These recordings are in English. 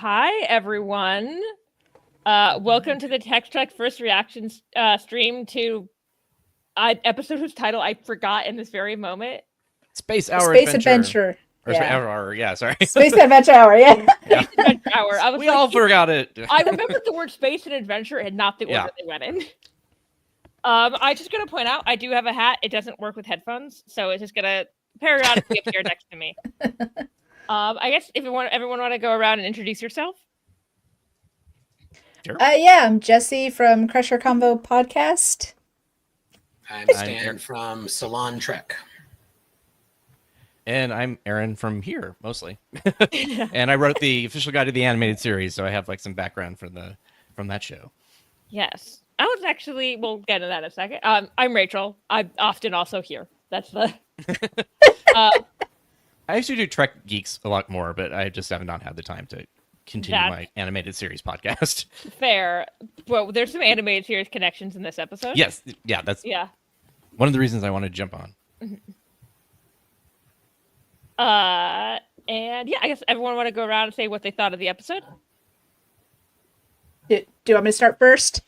Hi, everyone. Welcome to the Tex-Trek first reaction stream to episode whose title I forgot in this very moment. Space Hour Space Adventure. Or Yeah. Hour, yeah, sorry. Space Adventure Hour, yeah. Space Adventure Hour. I was we all forgot it. I remembered the word space and adventure and not the order they went in. I just gonna point out I do have a hat. It doesn't work with headphones, so it's just gonna periodically appear next to me. I guess if everyone want to go around and introduce yourself. Sure. Yeah, I'm Jesse from Crusher Combo Podcast. I'm Stan from Salon Trek. And I'm Aaron from here, mostly. And I wrote the official guide to the animated series, so I have like some background from that show. Yes. I was actually, we'll get into that in a second. I'm Rachel. I'm often also here. That's the... I used to do Trek Geeks a lot more, but I just have not had the time to continue my animated series podcast. Fair. Well, there's some animated series connections in this episode. Yes. Yeah, that's one of the reasons I wanted to jump on. And yeah, I guess everyone want to go around and say what they thought of the episode. Do you want me to start first?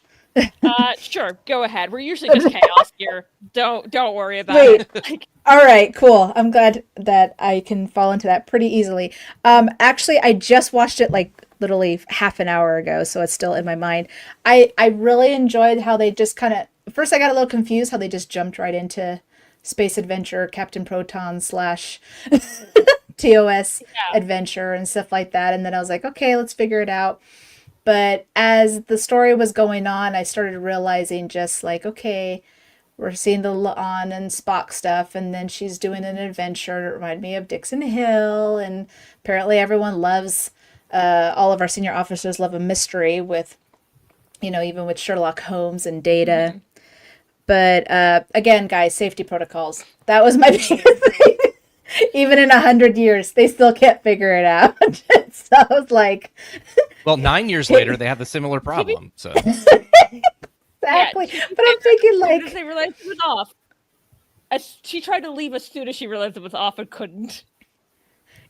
Sure, go ahead. We're usually just chaos here. Don't worry about it. All right, cool. I'm glad that I can fall into that pretty easily. Actually, I just watched it like literally half an hour ago, so it's still in my mind. I really enjoyed how they just kind of, first I got a little confused how they just jumped right into Space Adventure, Captain Proton / TOS Adventure and stuff like that. And then I was like, okay, let's figure it out. But as the story was going on, I started realizing just like, okay, we're seeing the La'an and Spock stuff, and then she's doing an adventure. It reminded me of Dixon Hill, and apparently everyone loves, all of our senior officers love a mystery with, even with Sherlock Holmes and Data. Mm-hmm. But again, guys, safety protocols. That was my biggest thing. Even in 100 years, they still can't figure it out. So I was like... Well, 9 years later, they have the similar problem. So exactly. But I'm thinking like... They realized it was off. She tried to leave as soon as she realized it was off and couldn't.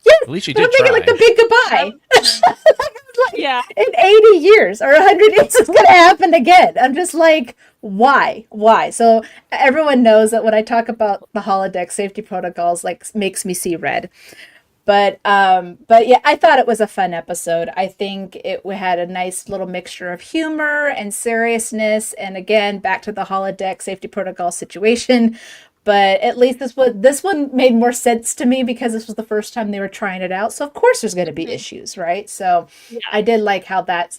Yeah, at least she did I'm thinking try. like the big goodbye. Yeah. In 80 years or 100 years, it's going to happen again. I'm just like, why? So everyone knows that when I talk about the holodeck safety protocols, like makes me see red. But yeah, I thought it was a fun episode. I think it had a nice little mixture of humor and seriousness. And again, back to the holodeck safety protocol situation. But at least this one made more sense to me because this was the first time they were trying it out. So of course there's going to be issues, right? So I did like how that,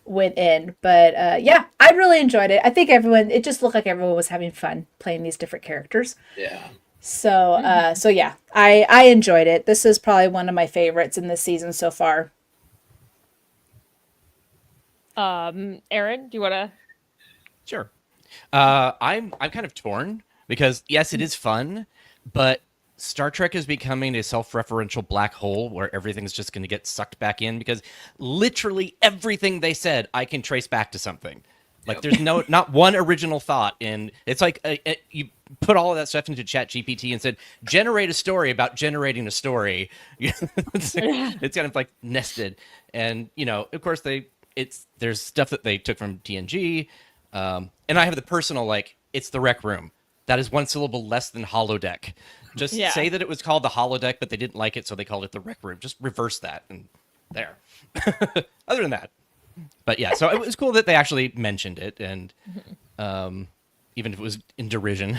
went in. But yeah, I really enjoyed it. I think it just looked like everyone was having fun playing these different characters. Yeah. So yeah, I enjoyed it. This is probably one of my favorites in this season so far. Aaron, do you want to? Sure. I'm kind of torn because yes, it is fun, but Star Trek is becoming a self-referential black hole where everything's just going to get sucked back in because literally everything they said I can trace back to something. Like there's not one original thought in. It's like you put all of that stuff into ChatGPT and said generate a story about generating a story. It's kind of like nested, and of course there's stuff that they took from TNG, and I have the personal it's the Rec Room. That is one syllable less than holodeck. Just say that it was called the holodeck, but they didn't like it, so they called it the Rec Room. Just reverse that, and there. Other than that. But yeah, so it was cool that they actually mentioned it, and even if it was in derision.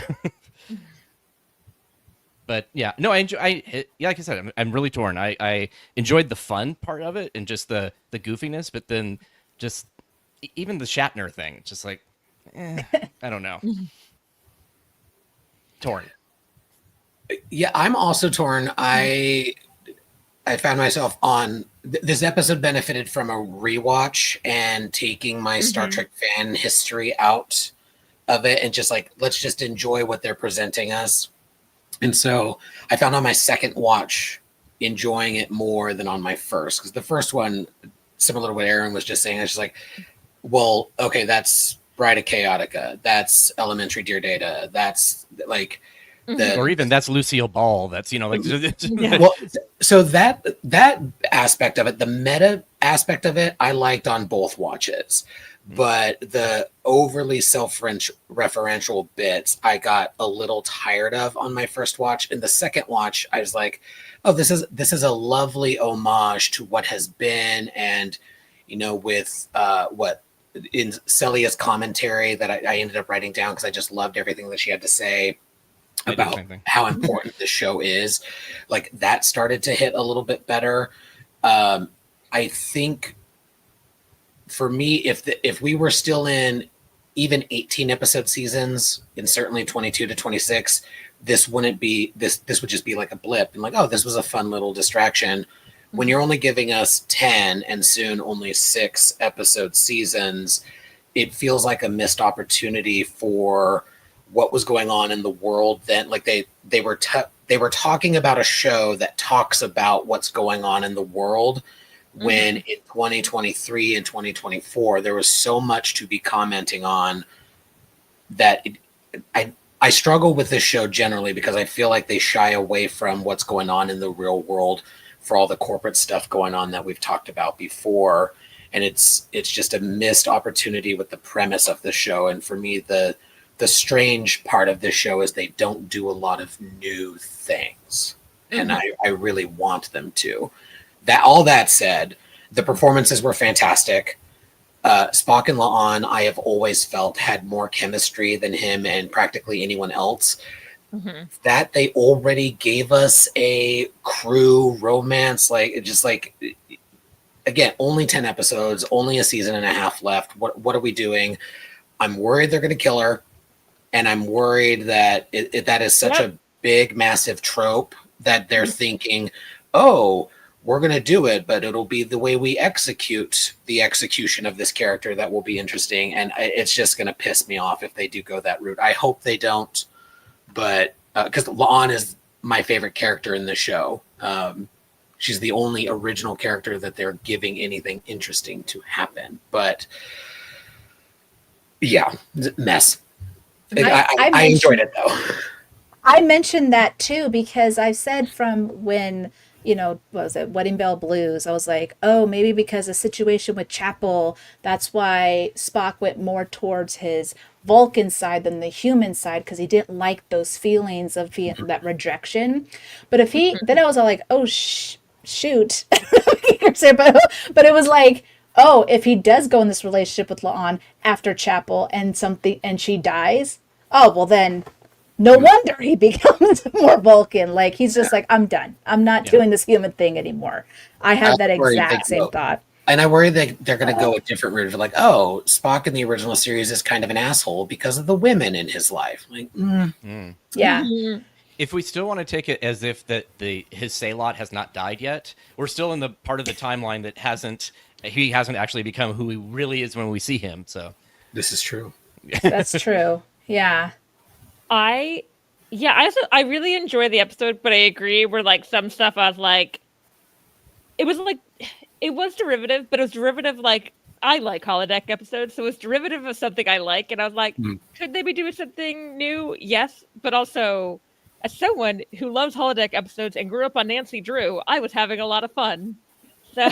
But yeah, no, like I said, I'm really torn. I enjoyed the fun part of it and just the goofiness, but then just even the Shatner thing, just like, I don't know. Torn. Yeah, I'm also torn. I found myself on this episode benefited from a rewatch and taking my Star Trek fan history out of it and just let's just enjoy what they're presenting us. And so I found on my second watch enjoying it more than on my first, because the first one, similar to what Aaron was just saying, I was just like, well, okay, that's Bride of Chaotica, that's Elementary Dear Data, that's like or even that's Lucille Ball. That's well, so that aspect of it, the meta aspect of it I liked on both watches, but the overly self-referential bits I got a little tired of on my first watch. In the second watch, I was like, oh, this is a lovely homage to what has been, and with what in Celia's commentary that I ended up writing down because I just loved everything that she had to say about how important the show is. Like, that started to hit a little bit better. I think for me, if we were still in even 18 episode seasons, and certainly 22 to 26, this wouldn't be this would just be like a blip and like, oh, this was a fun little distraction. When you're only giving us 10 and soon only 6 episode seasons, it feels like a missed opportunity for what was going on in the world then. Like they were talking about a show that talks about what's going on in the world, when in 2023 and 2024 there was so much to be commenting on that I struggle with this show generally because I feel like they shy away from what's going on in the real world for all the corporate stuff going on that we've talked about before. And it's just a missed opportunity with the premise of the show. And for me, the strange part of this show is they don't do a lot of new things. And I really want them to. All that said, the performances were fantastic. Spock and La'an, I have always felt, had more chemistry than him and practically anyone else. That they already gave us a crew romance, again, only 10 episodes, only a season and a half left. What are we doing? I'm worried they're going to kill her, and I'm worried that that is such a big, massive trope that they're thinking, oh, we're going to do it, but it'll be the way we execute the execution of this character that will be interesting. And it's just going to piss me off if they do go that route. I hope they don't, but because La'an is my favorite character in the show. She's the only original character that they're giving anything interesting to happen. But yeah, mess. I enjoyed it though. I mentioned that too because I said from when, what was it, Wedding Bell Blues, I was like, oh, maybe because the situation with Chapel, that's why Spock went more towards his Vulcan side than the human side, because he didn't like those feelings of that rejection. But then I was all like, oh, shoot. But it was like, oh, if he does go in this relationship with La'an after Chapel and she dies, oh, well then, no wonder he becomes more Vulcan. Like, he's just like, I'm done. I'm not doing this human thing anymore. I had that exact same thought. And I worry that they're going to go a different route. Like, oh, Spock in the original series is kind of an asshole because of the women in his life. Like, yeah. If we still want to take it as if his Sailot has not died yet, we're still in the part of the timeline that he hasn't actually become who he really is when we see him. So this is true. That's true. Yeah. I really enjoy the episode, but I agree where like some stuff I was like, it was derivative, but it was derivative like I like holodeck episodes, so it's derivative of something I like, and I was like, could they be doing something new? Yes, but also as someone who loves holodeck episodes and grew up on Nancy Drew, I was having a lot of fun. So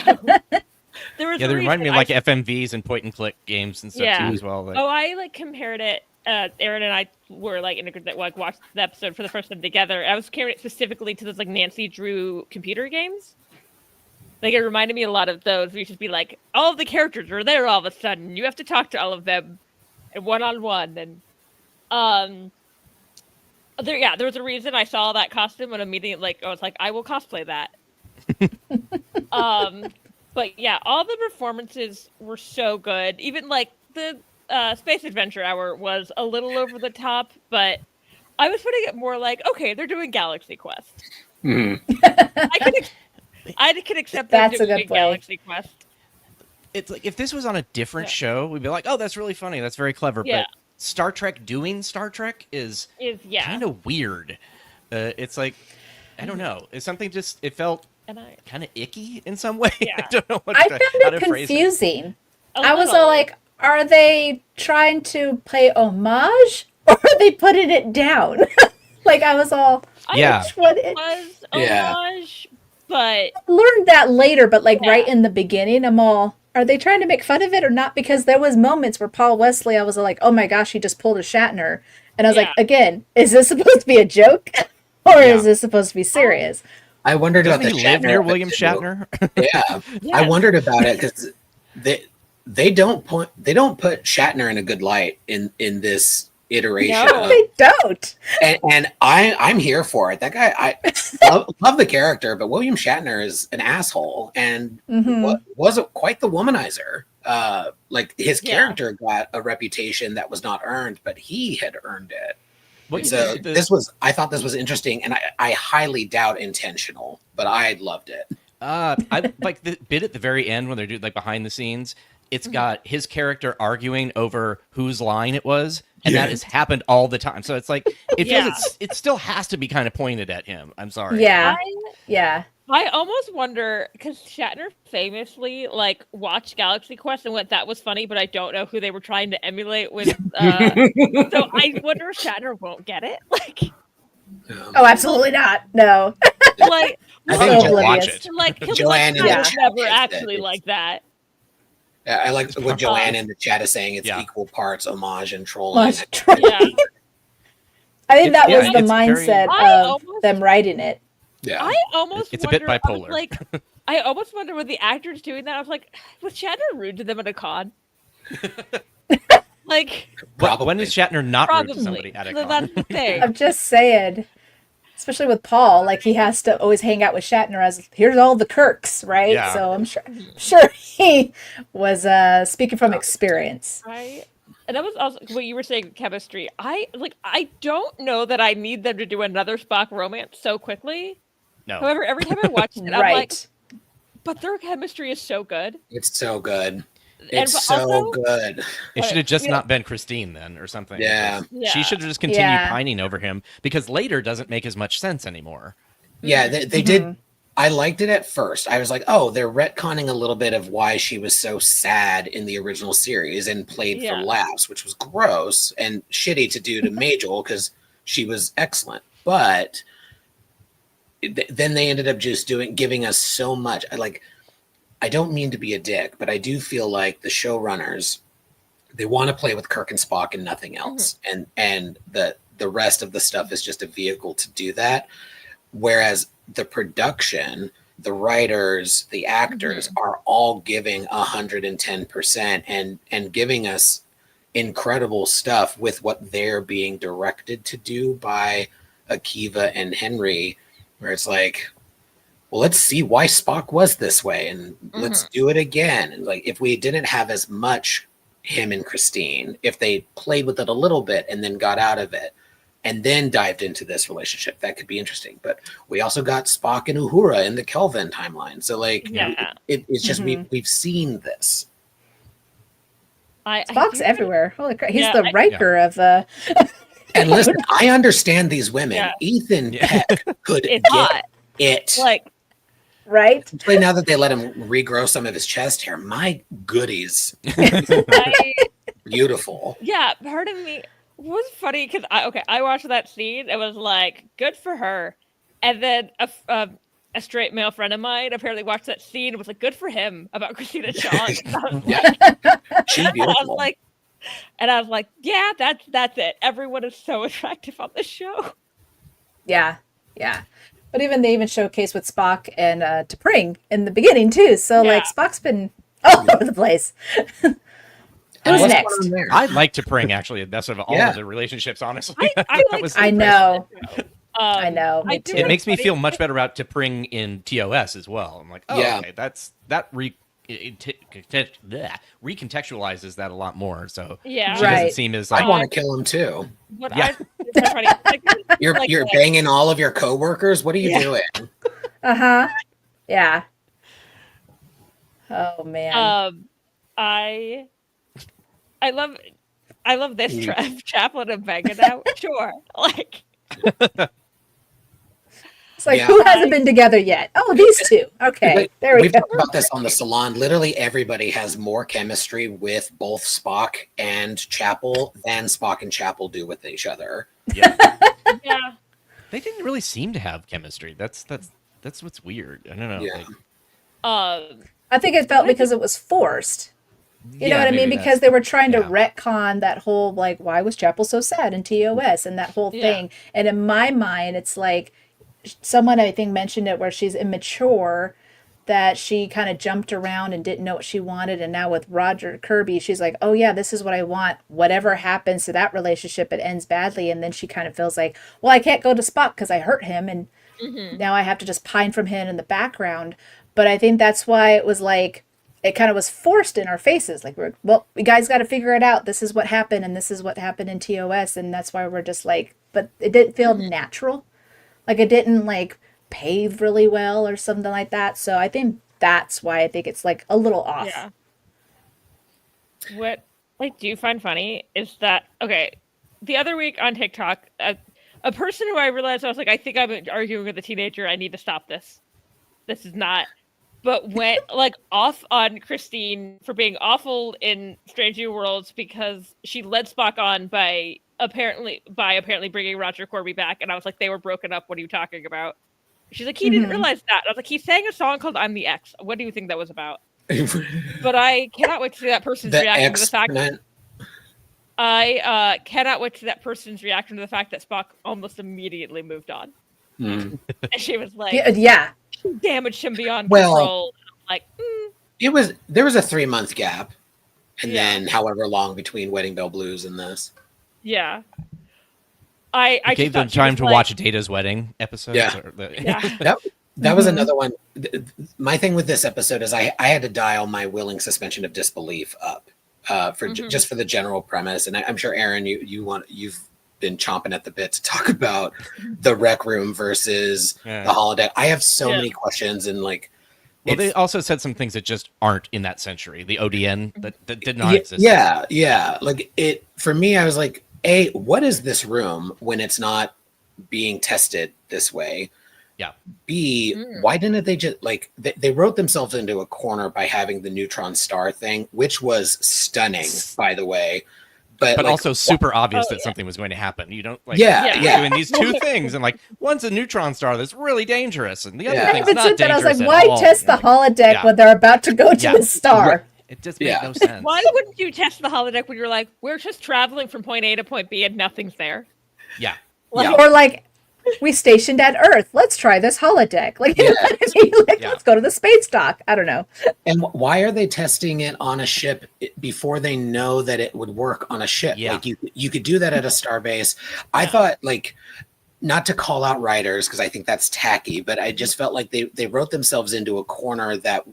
there was they remind me of like FMVs and point and click games and stuff too as well. Like, I compared it. Aaron and I were watched the episode for the first time together. I was comparing it specifically to those like Nancy Drew computer games. Like, it reminded me a lot of those. We should be like, all of the characters are there all of a sudden. You have to talk to all of them one-on-one. And there was a reason I saw that costume and immediately I was like, I will cosplay that. But yeah, all the performances were so good. Even like the Space Adventure Hour was a little over the top, but I was putting it more like, okay, they're doing Galaxy Quest. I can accept that. That's a good Galaxy Quest. It's like if this was on a different show, we'd be like, "Oh, that's really funny. That's very clever." Yeah. But Star Trek doing Star Trek is kind of weird. It's like, I don't know. It's something it felt kind of icky in some way. Yeah. I don't know I found it confusing. I was all like, are they trying to pay homage or are they putting it down? Like, I was all, which one it was homage. but I learned that later, but like Yeah. right in the beginning, I'm all, are they trying to make fun of it or not? Because there was moments where Paul Wesley, I was like, oh my gosh, he just pulled a Shatner. And I was like, Yeah. again, is this supposed to be a joke? Or Yeah. is this supposed to be serious? I wondered Doesn't about he the live Shatner near William episode. Shatner? Yeah, Yeah. I wondered about it because they don't put Shatner in a good light in this iteration. No. They don't. And I'm here for it. That guy, I love the character, but William Shatner is an asshole and wasn't quite the womanizer. Like his character got a reputation that was not earned, but he had earned it. What So I thought this was interesting, and I highly doubt intentional, but I loved it. I like the bit at the very end when they're doing like behind the scenes. It's got his character arguing over whose line it was, and that has happened all the time. So it's like it feels it still has to be kind of pointed at him. I'm sorry. Yeah. Yeah. I almost wonder because Shatner famously like watched Galaxy Quest and went, "That was funny," but I don't know who they were trying to emulate with. So I wonder if Shatner won't get it. Like, Oh, absolutely not. No. like, I So think Just watch oblivious. it. like, 'cause, Joanne like, in the Shatner's chat never said actually it's- like that. I like what Joanne in the chat is saying. It's equal parts homage and trolling. Much true. Yeah, I think that was Yeah, the it's very- mindset I of almost- them writing it. Yeah. I almost It's a bit wonder, I was bipolar. like, I almost wonder with the actors doing that. I was like, was Shatner rude to them at a con? Like, When is Shatner not rude to probably. somebody at a So con? that's the thing. I'm just saying, especially with Paul, like he has to always hang out with Shatner as here's all the Kirks, right? Yeah. So I'm sure he was speaking from experience. Right. And that was also what you were saying, chemistry. I don't know that I need them to do another Spock romance so quickly. No. However, every time I watch it, I'm Right. like, but their chemistry is so good. It's so good. And It's but so also- good. It should have just Yeah. not been Christine then, or something. Yeah. She Yeah. should have just continued Yeah. pining over him because later doesn't make as much sense anymore. Yeah, they did. I liked it at first. I was like, oh, they're retconning a little bit of why she was so sad in the original series and played Yeah. for laughs, which was gross and shitty to do to Majel because she was excellent. But then they ended up just giving us so much. I don't mean to be a dick, but I do feel like the showrunners, they want to play with Kirk and Spock and nothing else. And the rest of the stuff is just a vehicle to do that. Whereas the production, the writers, the actors are all giving 110% and giving us incredible stuff with what they're being directed to do by Akiva and Henry, where it's like, well, let's see why Spock was this way and let's do it again. And like, if we didn't have as much him and Christine, if they played with it a little bit and then got out of it and then dived into this relationship, that could be interesting. But we also got Spock and Uhura in the Kelvin timeline. So like, it's just, we've seen this. Spock's everywhere. Holy crap. He's Yeah, the Riker of And listen, I understand these women. Yeah. Ethan Peck could It's get hot. it. Like, right? Especially now that they let him regrow some of his chest hair. My goodies. Beautiful. yeah, part of me was funny because I watched that scene. It was like, good for her. And then a straight male friend of mine apparently watched that scene and was like, good for him about Christina Chong. Yeah. She's beautiful. I was like, yeah, that's it. Everyone is so attractive on this show. Yeah. Yeah. But they even showcase with Spock and T'Pring in the beginning too. So like Spock's been all over the place. Who's What's next? going on there? I'd like to bring actually the best of all of the relationships, honestly. I know. I know. Me I too. do It makes me feel much better about to bring in TOS as well. I'm like, oh, Yeah. okay, recontextualizes that a lot more. So Yeah. she Right. doesn't seem as I like, want to kill him too. What Yeah. You're banging all of your coworkers. What are you doing? Uh-huh. Yeah. Oh man. I love this Chaplain and banging out. Sure. Like, It's like, Yeah. who hasn't been together yet? Oh, these two. Okay, But there we we've go. talked about this on the salon. Literally everybody has more chemistry with both Spock and Chapel than Spock and Chapel do with each other. yeah. yeah. They didn't really seem to have chemistry. That's That's what's weird. I don't know. Yeah. Like, I think it felt because it was forced. You know what I mean? maybe Because they were trying to yeah. retcon that whole, like, why was Chapel so sad in TOS and that whole thing. And in my mind, it's like someone I think mentioned it where she's immature, that she kind of jumped around and didn't know what she wanted. And now with Roger Kirby, she's like, oh yeah, this is what I want. Whatever happens to that relationship, it ends badly. And then she kind of feels like, well, I can't go to Spock because I hurt him. And now I have to just pine from him in the background. But I think that's why it was like, it kind of was forced in our faces. Like, well, you guys got to figure it out. This is what happened. And this is what happened in TOS. And that's why we're just like, but it didn't feel natural. Like it didn't like pave really well or something like that. So I think that's why I think it's like a little off. Yeah. What like do you find funny is that okay? The other week on TikTok, a person who I realized I was like, I think I'm arguing with a teenager. I need to stop this. This is not. But went like off on Christine for being awful in Strange New Worlds because she led Spock on by apparently bringing Roger Corby back, and I was like, they were broken up. What are you talking about? She's like, he didn't realize that. I was like, he sang a song called "I'm the X." What do you think that was about? But I cannot wait to see that person's reaction to the fact. I cannot wait to that person's reaction to the fact that Spock almost immediately moved on. And she was like, yeah. She damaged him beyond control. Like, there was a 3-month gap, and then however long between Wedding Bell Blues and this. Yeah. I gave them time to watch Data's wedding episode. Yeah. That was another one. My thing with this episode is I had to dial my willing suspension of disbelief up for just for the general premise. And I'm sure, Aaron, you've been chomping at the bit to talk about the rec room versus the holodeck. I have so many questions and like. Well, they also said some things that just aren't in that century. The ODN that did not exist. Yeah. Like it for me, I was like, A, what is this room when it's not being tested this way? Yeah. B, why didn't they just like they wrote themselves into a corner by having the neutron star thing, which was stunning, by the way. But like, also super obvious that something was going to happen. You don't like doing these two things and like one's a neutron star that's really dangerous and the other thing's not dangerous. I was like, why test the holodeck when they're about to go to the star? It just makes no sense. Why wouldn't you test the holodeck when you're like, we're just traveling from point A to point B and nothing's there? Yeah. Or like, we stationed at Earth. Let's try this holodeck. Like, you know what I mean? Like, let's go to the space dock. I don't know. And why are they testing it on a ship before they know that it would work on a ship? Yeah. Like you could do that at a starbase. I thought like, not to call out writers because I think that's tacky, but I just felt like they wrote themselves into a corner that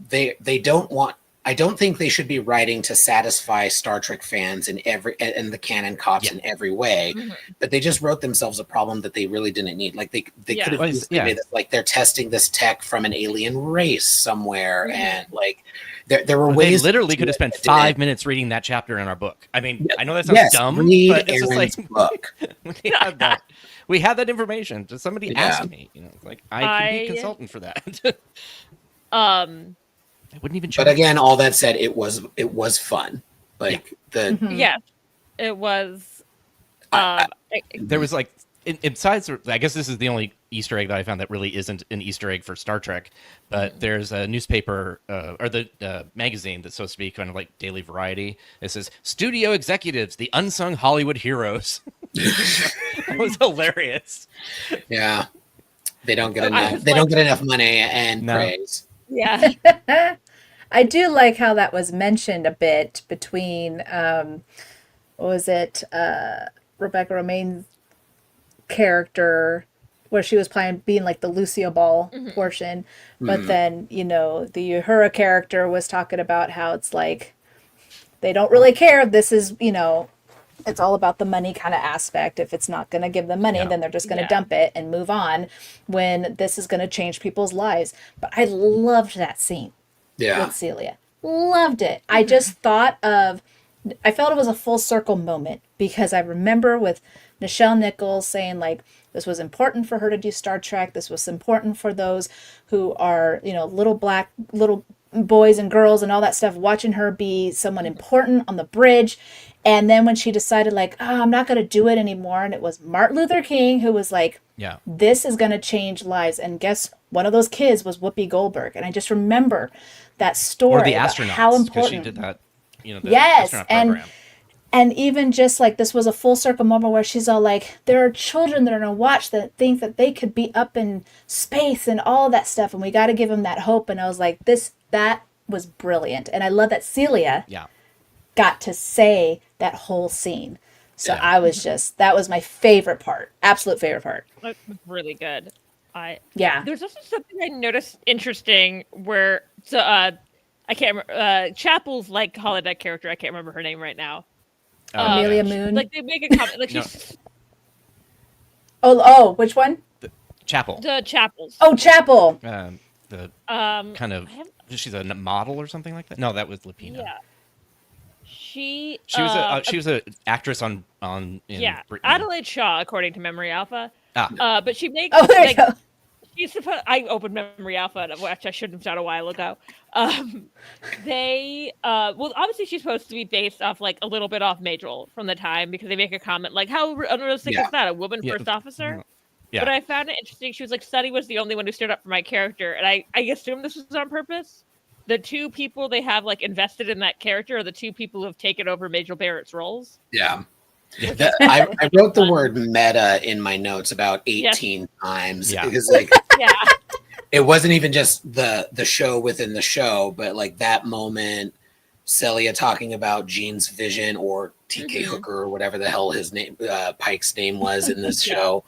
they don't want. I don't think they should be writing to satisfy Star Trek fans and the canon cops in every way, but they just wrote themselves a problem that they really didn't need. Like they could have easily made it like they're testing this tech from an alien race somewhere, and like there were ways. They literally could have spent 5 minutes reading that chapter in our book. I mean, I know that sounds dumb, but it's just like book. we had that information. Just somebody asked me, like I can be a consultant for that. I wouldn't even. But again, all that said, it was fun. Like it was. There was like besides, I guess this is the only Easter egg that I found that really isn't an Easter egg for Star Trek. But there's a newspaper or the magazine that's supposed to be kind of like Daily Variety. It says "Studio Executives: The Unsung Hollywood Heroes." That was hilarious. Yeah, they don't get enough. They don't get enough money and praise. Yeah. I do like how that was mentioned a bit between, what was it, Rebecca Romaine's character, where she was being like the Lucia Ball portion. But then, the Uhura character was talking about how it's like, they don't really care. This is, it's all about the money kind of aspect. If it's not going to give them money, then they're just going to dump it and move on when this is going to change people's lives. But I loved that scene with Celia. Loved it. I just I felt it was a full circle moment because I remember with Nichelle Nichols saying like, this was important for her to do Star Trek. This was important for those who are, little boys and girls and all that stuff, watching her be someone important on the bridge. And then when she decided, like, oh, I'm not going to do it anymore, and it was Martin Luther King who was like, Yeah. this is going to change lives. And guess one of those kids was Whoopi Goldberg. And I just remember that story Or the about astronauts, how because important. she did that, the Yes, astronaut program. and even just like this was a full circle moment where she's all like, there are children that are going to watch that think that they could be up in space and all that stuff. And we got to give them that hope. And I was like, that was brilliant. And I love that Celia got to say that whole scene. So I was that was my favorite part. Absolute favorite part. That was really good. Yeah. There's also something I noticed interesting where, I can't remember, Chapel's like holodeck character, I can't remember her name right now. Amelia Moon. Like they make a comment, like she's Oh, which one? Chapel. the Chapels. Oh, Chapel. The kind of she's a model or something like that. No, that was Lupina. Yeah. She was an actress on in Britain. Adelaide Shaw, according to Memory Alpha. But she makes there you go. she's supposed. I opened Memory Alpha, which I shouldn't have done a while ago. Obviously she's supposed to be based off like a little bit off Majel from the time, because they make a comment like, how unrealistic is that, a woman first officer? Yeah. But I found it interesting. She was like, Sunny was the only one who stood up for my character, and I assume this was on purpose. The two people they have like invested in that character are the two people who have taken over Majel Barrett's roles. Yeah. I wrote the word meta in my notes about 18 times. Yeah. Because like it wasn't even just the show within the show, but like that moment, Celia talking about Gene's vision, or TK Hooker, or whatever the hell his name, Pike's name was in this show.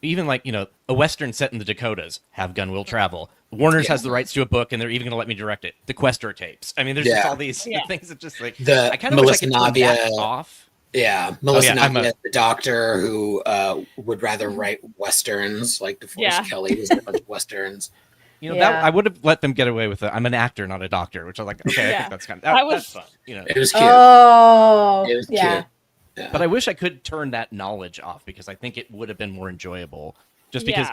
Even like, a Western set in the Dakotas, Have Gun Will Travel. Warner's has the rights to a book, and they're even going to let me direct it. The Questor tapes. I mean, there's just all these things that just like I kind of wish I could turn that off. Yeah, Melissa Navia, the doctor who would rather write Westerns, like DeForest Kelly was a bunch of Westerns. That I would have let them get away with it. I'm an actor, not a doctor, which I was like, okay, I think that's kind of that's fun. It was cute. Oh, it was cute. Yeah. But I wish I could turn that knowledge off, because I think it would have been more enjoyable. Just because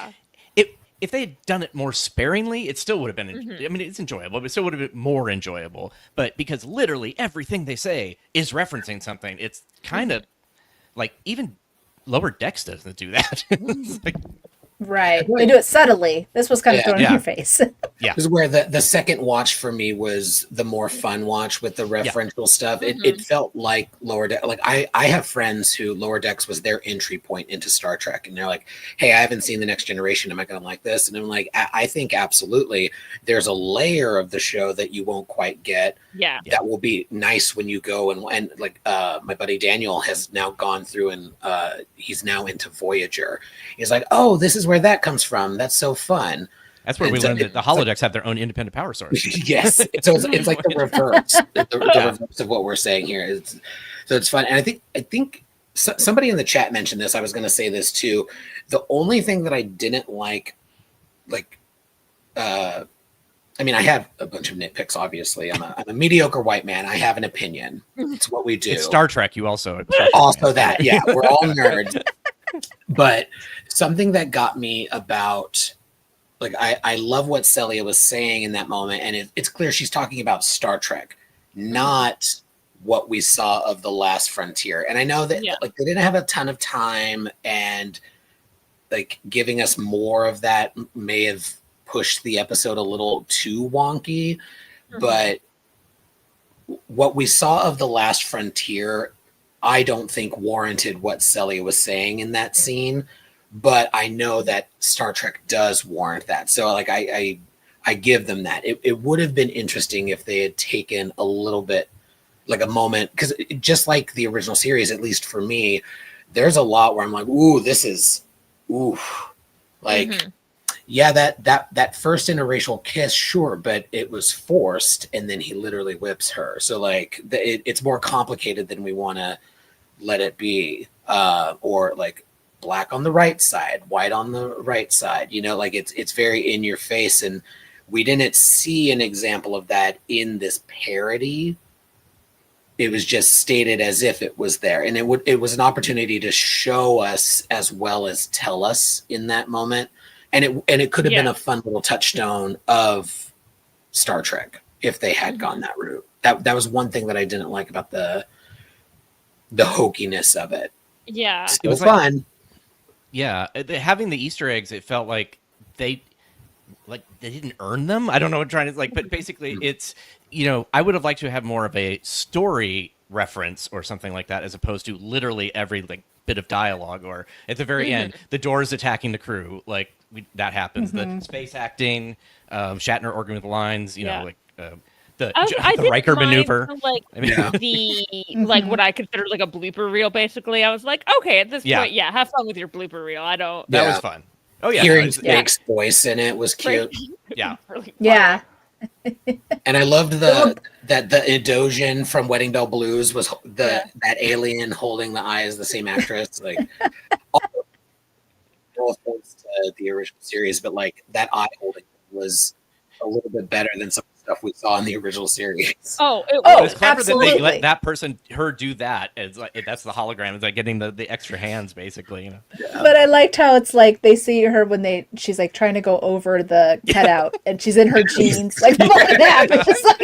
if they had done it more sparingly, it still would have been. I mean, it's enjoyable, but it still would have been more enjoyable. But because literally everything they say is referencing something, it's kind of like even Lower Decks doesn't do that. Like, right. They do it subtly. This was kind of thrown in your face. This is where the second watch for me was the more fun watch with the referential stuff. It felt like Lower Deck. Like I have friends who Lower Decks was their entry point into Star Trek, and they're like, "Hey, I haven't seen The Next Generation. Am I going to like this?" And I'm like, I think absolutely. There's a layer of the show that you won't quite get. Yeah, that will be nice when you go and like my buddy Daniel has now gone through, and he's now into Voyager. He's like, "Oh, this is where that comes from. That's so fun." That's where we learned that the holodecks have their own independent power source. Yes, so it's like the reverse, the reverse of what we're saying here. So it's fun, and I think somebody in the chat mentioned this. I was going to say this too. The only thing that I didn't like, I mean, I have a bunch of nitpicks. Obviously, I'm a mediocre white man. I have an opinion. It's what we do. It's Star Trek. You also that. Yeah, we're all nerds. But something that got me about. Like, I love what Celia was saying in that moment, and it's clear she's talking about Star Trek, not what we saw of The Last Frontier. And I know that like they didn't have a ton of time, and like giving us more of that may have pushed the episode a little too wonky. But what we saw of The Last Frontier, I don't think warranted what Celia was saying in that scene. But I know that Star Trek does warrant that. So like I give them that. It would have been interesting if they had taken a little bit, like a moment, because just like the original series, at least for me, there's a lot where I'm like, ooh, this is, ooh. Like, yeah, that first interracial kiss, sure, but it was forced, and then he literally whips her. So like it's more complicated than we want to let it be. Or like, black on the right side, white on the right side, like it's very in your face. And we didn't see an example of that in this parody. It was just stated as if it was there. And it was an opportunity to show us as well as tell us in that moment. And it could have been a fun little touchstone of Star Trek if they had gone that route. that was one thing that I didn't like about the hokiness of it. Yeah. It was like- fun. Yeah, having the Easter eggs, it felt like they didn't earn them. I don't know what I'm trying to like, but basically, it's I would have liked to have more of a story reference or something like that, as opposed to literally every like bit of dialogue, or at the very end, the doors attacking the crew. Like that happens. The space acting, Shatner organ with lines. You know, like. The Riker maneuver, like the like what I consider like a blooper reel. Basically, I was like, okay, at this point, have fun with your blooper reel. I don't. That was fun. Oh yeah, hearing Frakes' voice in it was cute. Yeah, really Yeah. And I loved that the Indosian from Wedding Bell Blues was that alien holding the eye as the same actress. Like, no offense to the original series, but like that eye holding was a little bit better than some stuff we saw in the original series. Oh, it's clever absolutely. that they let that person do that. It's like that's the hologram. It's like getting the extra hands, basically. But I liked how it's like they see her when she's like trying to go over the cutout, and she's in her jeans, like pulling up. It's just like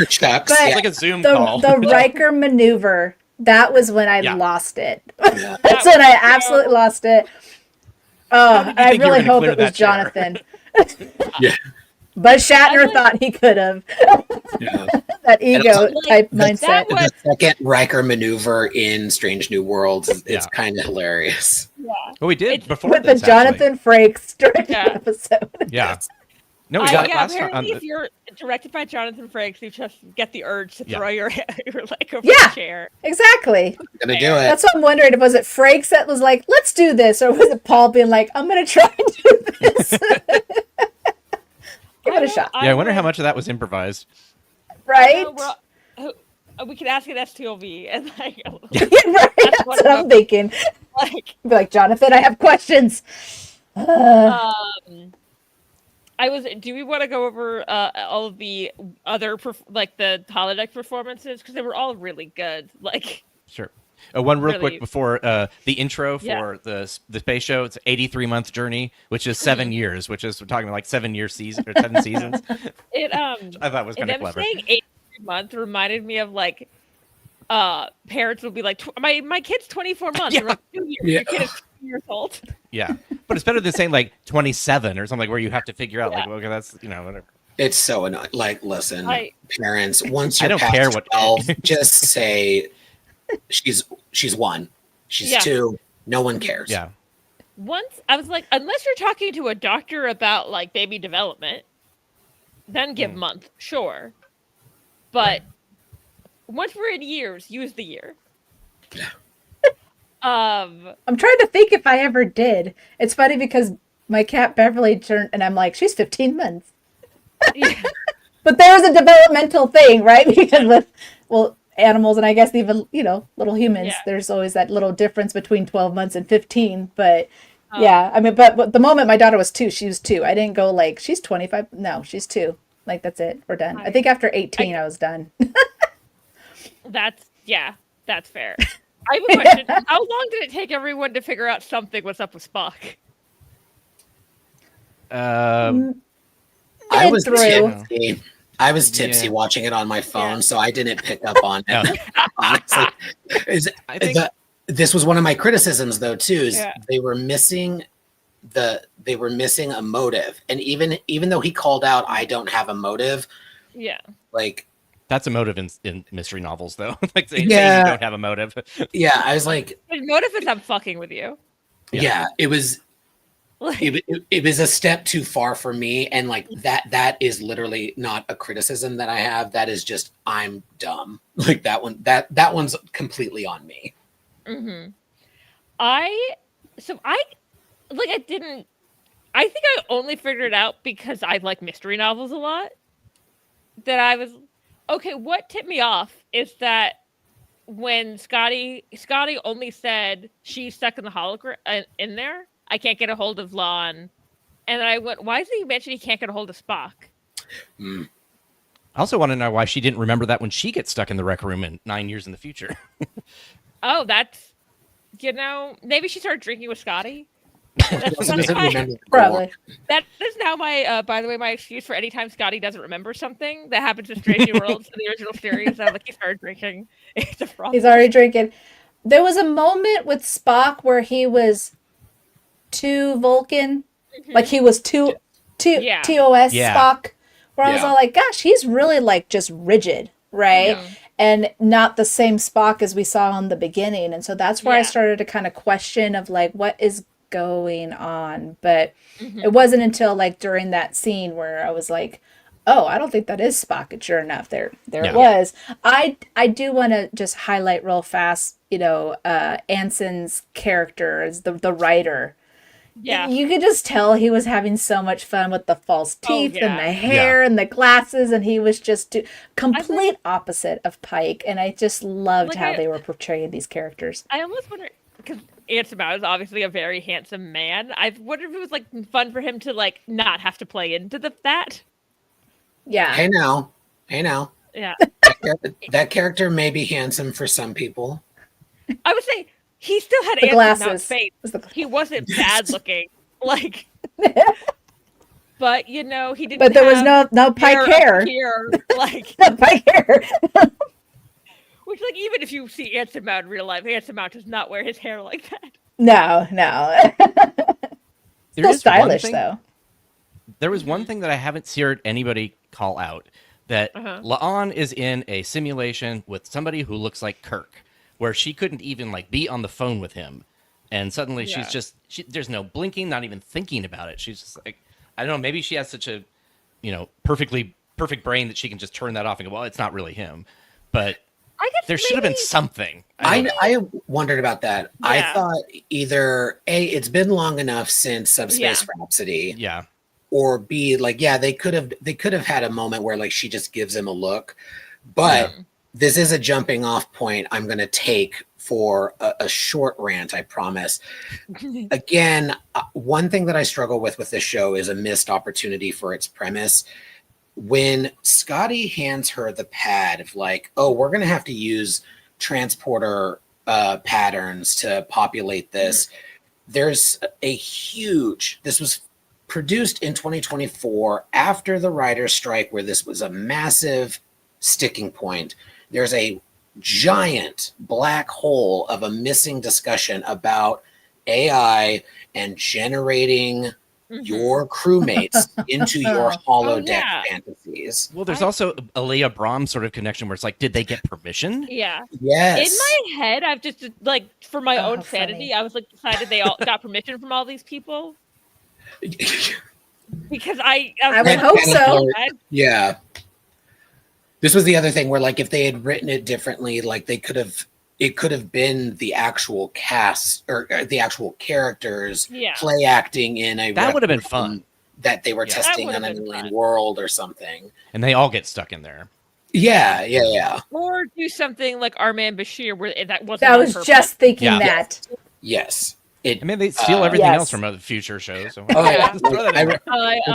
Chucks, But It's like a Zoom the call. the Riker maneuver. That was when I lost it. Yeah. That's when I absolutely lost it. Oh, did you I think you were really gonna hope clear it was that chair? Jonathan. Yeah. But Shatner thought he could have. Yeah. That ego type mindset. The second Riker maneuver in Strange New Worlds is kind of hilarious. Yeah. Well, we did before With this, the Jonathan Frakes directed episode. Yeah. No, we got it last time. Apparently, if you're directed by Jonathan Frakes, you just get the urge to throw your leg over Yeah. the chair. Exactly. Gonna do it. That's what I'm wondering. Was it Frakes that was like, let's do this? Or was it Paul being like, I'm going to try and do this? Give it a shot. Yeah, I wonder how much of that was improvised. Right? We could ask an STOV and like, Right? That's what I'm thinking. like, Be like, Jonathan, I have questions. do we want to go over all of the other the holodeck performances, because they were all really good. Like, Sure. One real Really- quick before the intro for the space show. It's an 83-month journey, which is 7 years, which is we're talking about like 7 year season or 7 seasons. it I thought was kind of them clever. saying 83 months reminded me of like parents would be like, my kid's 24 months. Yeah. Or like, 2 years. Your kid is 2 years old. Yeah, but it's better than saying like 27 or something, like where you have to figure out like, okay, that's whatever. It's so annoying. Like, listen, parents, once I you're don't past care what- 12, just say she's 1, she's 2. No one cares. Yeah. Once I was like, unless you're talking to a doctor about like baby development, then give month, sure. But once we're in years, use the year. I'm trying to think if I ever did. It's funny because my cat Beverly turned, and I'm like, she's 15 months. Yeah. But there's a developmental thing, right? Because with, animals, and I guess even, little humans, there's always that little difference between 12 months and 15. But yeah, I mean, but the moment my daughter was 2, she was 2. I didn't go like, she's 25. No, she's 2. Like, that's it. We're done. I think after 18, I was done. That's fair. I have a question. How long did it take everyone to figure out something was up with Spock? I was through. tipsy. I was tipsy watching it on my phone, so I didn't pick up on it. Honestly, I think this was one of my criticisms, though. Too, is they were missing a motive, and even though he called out, "I don't have a motive," like that's a motive in mystery novels, though. Like saying you don't have a motive. Yeah, I was like, the motive is I'm fucking with you. Yeah, it was. It was a step too far for me, and like that is literally not a criticism that I have. That is just I'm dumb. Like that one's completely on me. Mm-hmm. I think I only figured it out because I like mystery novels a lot. That I was okay. What tipped me off is that when Scotty only said she's stuck in the hologram in there. I can't get a hold of Lon. And I went, why does he mention he can't get a hold of Spock? I also want to know why she didn't remember that when she gets stuck in the rec room in 9 years in the future. Oh, that's, maybe she started drinking with Scotty. That's doesn't my, remember the Probably. that is now my, by the way, my excuse for anytime Scotty doesn't remember something that happens in Strange New Worlds in the original series. I'm like, he started drinking. It's a problem. He's already drinking. There was a moment with Spock where he was too Vulcan, like he was too Yeah. TOS Yeah. Spock, where I was Yeah. all like, gosh, he's really like just rigid, right? Mhm. And not the same Spock as we saw in the beginning. And so that's where I Yeah. started to kind of question of like, what is going on? But Mhm. it wasn't until like during that scene where I was like, oh, I don't think that is Spock. And sure enough, there Yeah. it was. I do want to just highlight real fast, Anson's character as the writer. Yeah. You could just tell he was having so much fun with the false teeth and yeah. the hair and the glasses, and he was just complete opposite of Pike. And I just loved Like, how they were portraying these characters. I almost wonder, because Anson Mount is obviously a very handsome man. I wonder if it was like fun for him to like not have to play into that. Yeah. Hey now. Yeah. That character may be handsome for some people. I would say he still had The Anson Mount's glasses. face. Was the- He wasn't bad looking. Like, but he didn't. But there was have no Pike hair. up here, like, No Pike hair. which, like, even if you see Anson Mount in real life, Anson Mount does not wear his hair like that. No. There Still is stylish one thing, though. There was one thing that I haven't heard anybody call out, that La'an is in a simulation with somebody who looks like Kirk, where she couldn't even like be on the phone with him, and suddenly she's just there's no blinking, not even thinking about it. She's just like, I don't know, maybe she has such a perfect brain that she can just turn that off and go, well, it's not really him. But I guess there should have been something. I wondered about that. I Yeah. thought either A, it's been long enough since Subspace Rhapsody, Yeah. or B, like, yeah, they could have had a moment where like she just gives him a look. But this is a jumping off point I'm going to take for a short rant, I promise. Again, one thing that I struggle with this show is a missed opportunity for its premise. When Scotty hands her the pad of like, oh, we're going to have to use transporter patterns to populate this. There's this was produced in 2024 after the writer's strike, where this was a massive sticking point. There's a giant black hole of a missing discussion about AI and generating your crewmates into your holodeck fantasies. Well, there's also a Leia Brahm sort of connection where it's like, did they get permission? Yeah. Yes. In my head, I've just like, for my own sanity, funny. I was like, decided they all got permission from all these people, because I would hope so. Yeah. This was the other thing where, like, if they had written it differently, like it could have been the actual cast or the actual characters play acting in a That would have been fun. That they were testing on an alien world or something. And they all get stuck in there. Yeah. Or do something like our man Bashir, where that wasn't. I was just thinking that. Yes. I mean, they steal everything else from other future shows. So just throw that in there.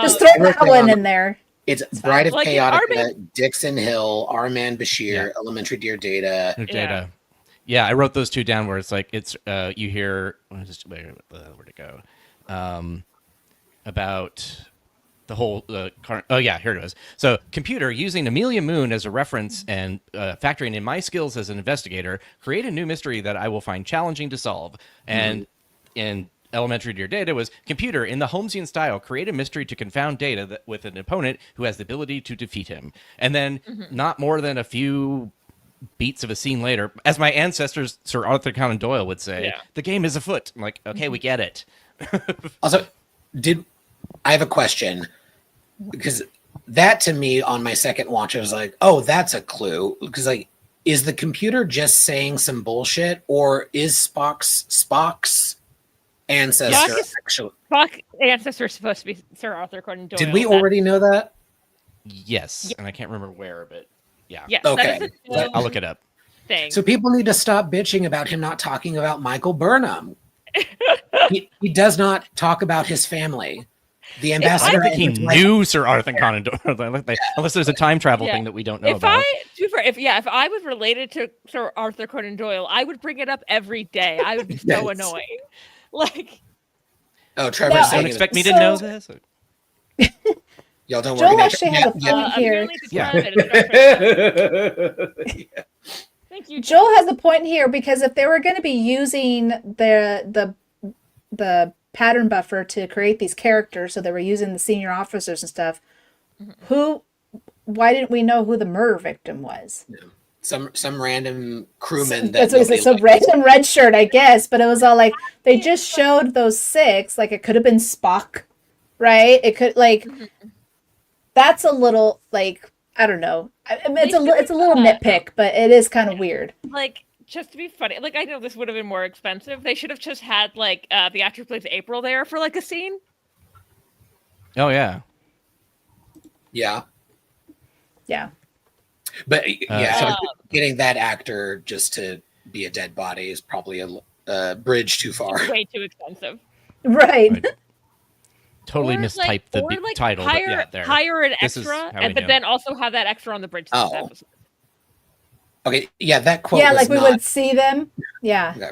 Just throw that one in there. It's Bride of Like, Chaotica, Dixon Hill, Our Man Bashir, Elementary Dear Data. Data. Yeah, I wrote those two down where it's like, it's you hear, where'd it go? About the whole, here it is. So, computer, using Amelia Moon as a reference and factoring in my skills as an investigator, create a new mystery that I will find challenging to solve. And in Elementary Dear Data was, computer, in the Holmesian style, create a mystery to confound Data with an opponent who has the ability to defeat him. And then, not more than a few beats of a scene later, as my ancestors, Sir Arthur Conan Doyle would say, the game is afoot. I'm like, okay, we get it. Also, I have a question, because that to me on my second watch, I was like, oh, that's a clue. Because like, is the computer just saying some bullshit, or is Spock's ancestor actually? Spock's ancestor is supposed to be Sir Arthur Conan Doyle. Did we already know that? Yes, and I can't remember where, but yeah. Yes, okay. I'll look it up. Thing. So people need to stop bitching about him not talking about Michael Burnham. he does not talk about his family. The ambassador. I don't think he knew Sir Arthur Conan Doyle, unless there's a time travel thing that we don't know about. If I was related to Sir Arthur Conan Doyle, I would bring it up every day. I would be so annoying. Like, Oh, Trevor's No, saying Don't expect me to So- know this. y'all don't Joel work in actually has a point here. Apparently the Yeah. term that is Yeah. Thank you, Joel has a point here because if they were going to be using the pattern buffer to create these characters, so they were using the senior officers and stuff, why didn't we know who the murder victim was? Some random crewman That's that what he said, nobody some likes. random red shirt, I guess, but it was all like they just showed those 6, like it could have been Spock, right? It could that's a little like I don't know. I mean, it's a little nitpick, but it is kind of weird. like just to be funny. Like I know this would have been more expensive. They should have just had like the actor who plays April there for like a scene. Oh yeah. Yeah. Yeah. But so- getting that actor just to be a dead body is probably a bridge too far. Way too expensive. Right. Totally Or, mistyped the title. Hire, but yeah, there. hire an This is extra, how we but knew. then also have that extra on the bridge. Oh. Episode. Okay, yeah, that quote. Yeah, was like we not, would see them. Yeah. Okay.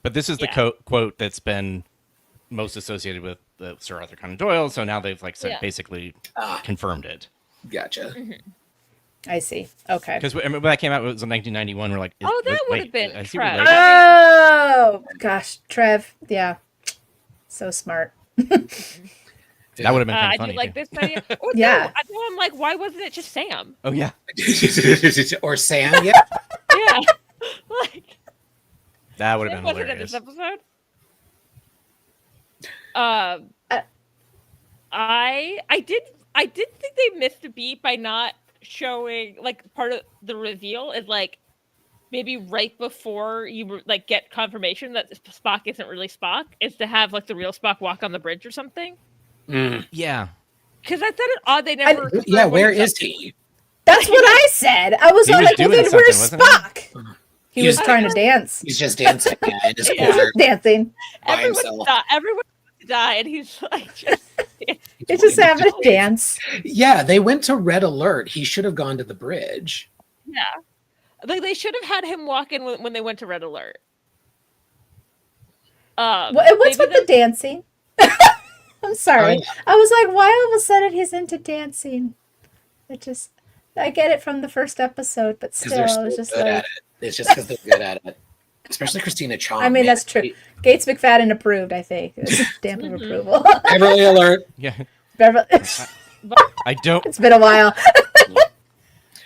But this is the Yeah. quote that's been most associated with Sir Arthur Conan Doyle. So now they've Yeah. basically Ah, confirmed it. gotcha. I see. Okay. Because when that came out, it was in 1991. We're like, Oh, that would wait, have been I see Trev. related. Oh gosh, Trev. Yeah. So smart. That would have been kind I of funny. do like too. this idea. Or Yeah. No, I know I'm like, why wasn't it just Sam? Oh yeah, Or Sam, yeah. Yeah. Like that would have Sam been wasn't in hilarious. this episode. I did think they missed a beat by not showing like part of the reveal is like maybe right before you like get confirmation that Spock isn't really Spock is to have like the real Spock walk on the bridge or something. Mm. Yeah, Because I thought it odd they never. Yeah, where confirmed is he? That's what I said. I was He all was like, well, doing then where's something, wasn't Spock? He was trying to dance. He's just dancing in his Yeah. corner Dancing. by himself. Everyone wants to die, and he's like just. He's just having a dance. Yeah, they went to Red Alert. He should have gone to the bridge. Yeah. Like they should have had him walk in when they went to Red Alert. What's maybe with the dancing? I'm sorry. I was like, why all of a sudden he's into dancing? I get it from the first episode, but 'Cause still, they're I so was just good like, at it. It's just because they're good at it. Especially Christina Chong. I mean, man. that's true. Gates McFadden approved, I think. It was a stamp of approval. Beverly Alert. yeah. Beverly- I don't. It's been a while.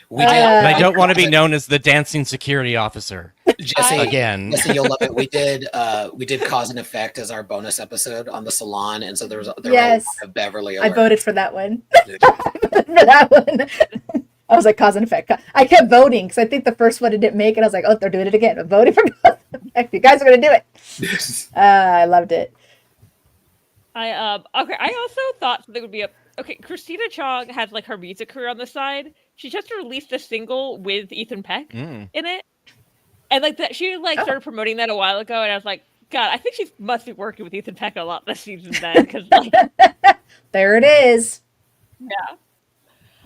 We did. And I don't want to be known as the dancing security officer Jesse, again. Jesse, you'll love it. We did Cause and Effect as our bonus episode on the salon, and so there was Yes. a lot of Beverly I Alert. voted for that one. For that one. I was like, cause and effect. I kept voting because I think the first one it didn't make it. I was like, oh, they're doing it again. I'm voting for cause and effect. You guys are going to do it. I loved it. I also thought something would be Christina Chong has like her music career on the side. She just released a single with Ethan Peck in it. And like that she started promoting that a while ago, and I was like, God, I think she must be working with Ethan Peck a lot this season then, because like There it is. yeah.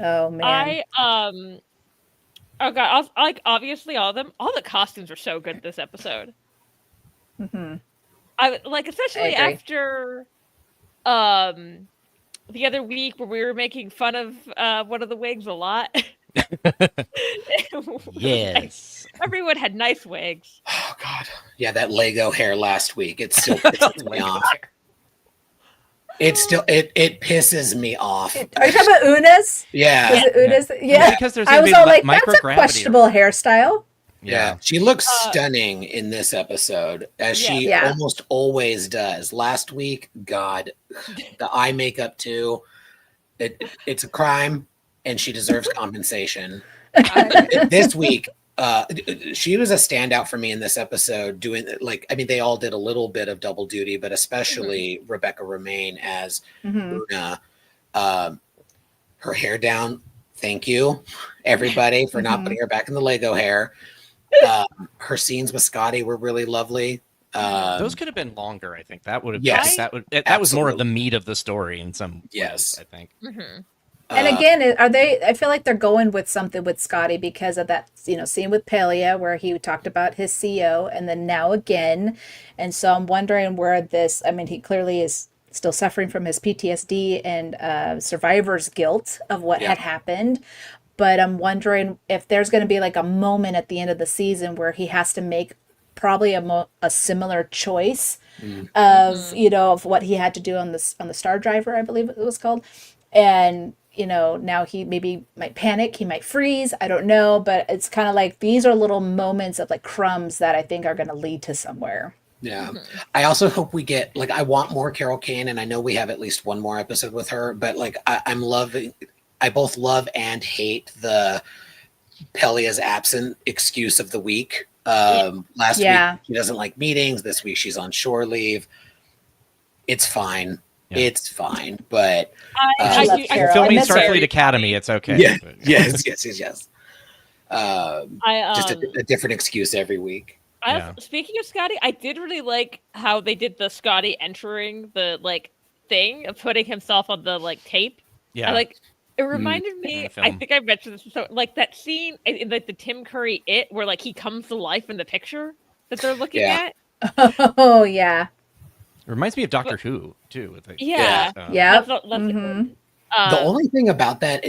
Oh, man. Oh God, obviously all the costumes are so good this episode. Mm-hmm. I like especially I agree. after the other week where we were making fun of one of the wigs a lot. Yes. Everyone had nice wigs. Oh God, yeah, that Lego hair last week. It still pisses me off. It pisses me off. Are you talking about Una's? Yeah, Was it Una's? Yeah. Because there's I gonna was be all like, that's a microgravity. questionable hairstyle. yeah. She looks stunning in this episode, as she Yeah. almost always does. Last week, God, the eye makeup too. It's a crime, and she deserves compensation. This week, she was a standout for me in this episode. They all did a little bit of double duty, but especially Rebecca Romaine as Una. Her hair down. Thank you, everybody, for not putting her back in the Lego hair. Her scenes with Scotty were really lovely. Those could have been longer. I think that would have. Yes, that was more of the meat of the story in some. Yes. ways, I think. And again, are they? I feel like they're going with something with Scotty because of that, scene with Pelia where he talked about his CO, and then now again, and so I'm wondering where this. I mean, he clearly is still suffering from his PTSD and survivor's guilt of what had happened, but I'm wondering if there's going to be like a moment at the end of the season where he has to make probably a similar choice of of what he had to do on the Star Driver, I believe it was called, and now he maybe might panic, he might freeze, I don't know, but it's kind of like these are little moments of like crumbs that I think are going to lead to somewhere. Yeah. I also hope we get, like, I want more Carol Kane, and I know we have at least one more episode with her, but like I both love and hate the Pelia's absent excuse of the week. Last week she doesn't like meetings, this week she's on shore leave. It's fine. It's fine, but you're filming Starfleet Academy. It's okay. Yeah, yes. Just a different excuse every week. Speaking of Scotty, I did really like how they did the Scotty entering the thing of putting himself on the tape. Yeah, it reminded me. I think I mentioned this. So that scene in the Tim Curry where he comes to life in the picture that they're looking at. Oh yeah. It reminds me of Doctor Who too. The only thing about that,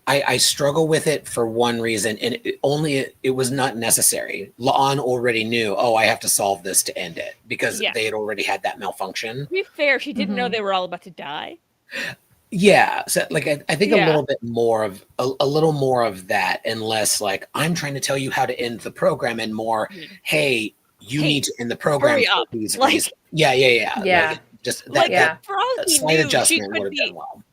I struggle with it for one reason, and it was not necessary. La'an already knew, I have to solve this to end it, because they had already had that malfunction. To be fair, she didn't know they were all about to die. Yeah, so I think a little bit more of a little more of that, and less I'm trying to tell you how to end the program, and more, hey, you need to end the program for these reasons. Yeah. Just that for all he slight knew, adjustment would have done well.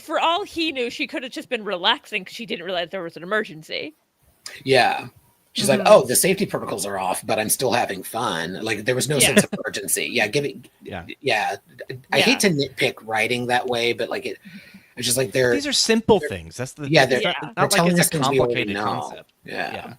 For all he knew, she could have just been relaxing because she didn't realize there was an emergency. Yeah. She's like, the safety protocols are off, but I'm still having fun. There was no sense of urgency. Yeah, I hate to nitpick writing that way, but it's just these are simple things. That's the they're not telling it's us a things we already complicated know. concept. Yeah.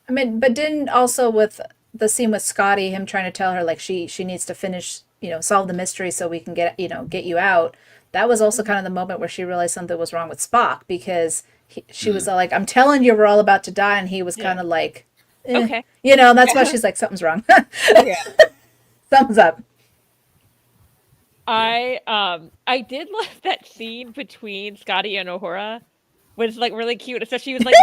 I mean, but didn't also with the scene with Scotty, him trying to tell her she needs to finish, solve the mystery so we can get you out. That was also kind of the moment where she realized something was wrong with Spock, because she was like, I'm telling you, we're all about to die. And he was kind of like, okay. And that's why she's like, something's wrong. Thumbs up. I did love that scene between Scotty and Uhura. Was really cute. Especially she was like,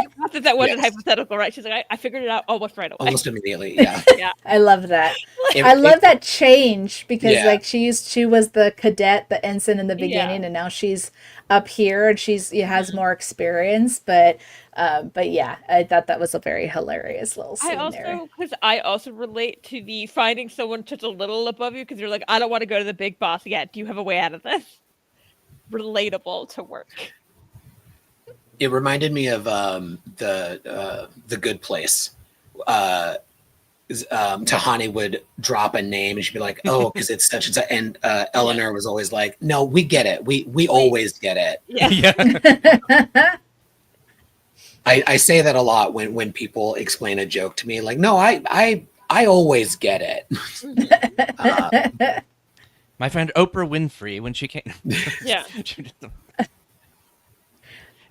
that wasn't hypothetical, right? She's like, I figured it out almost right away. Almost immediately, yeah. I love that. I love that change, because she was the cadet, the ensign in the beginning, and now she's up here and she has more experience. But yeah, I thought that was a very hilarious little scene there. Because I also relate to the finding someone just a little above you, because you're like, I don't want to go to the big boss yet. Do you have a way out of this? Relatable to work. It reminded me of the Good Place. Tahani would drop a name and she'd be like, because it's such and such. And Eleanor was always like, no, we get it. We always get it. Yeah. I say that a lot when people explain a joke to me. Like, no, I always get it. My friend Oprah Winfrey, when she came. Yeah.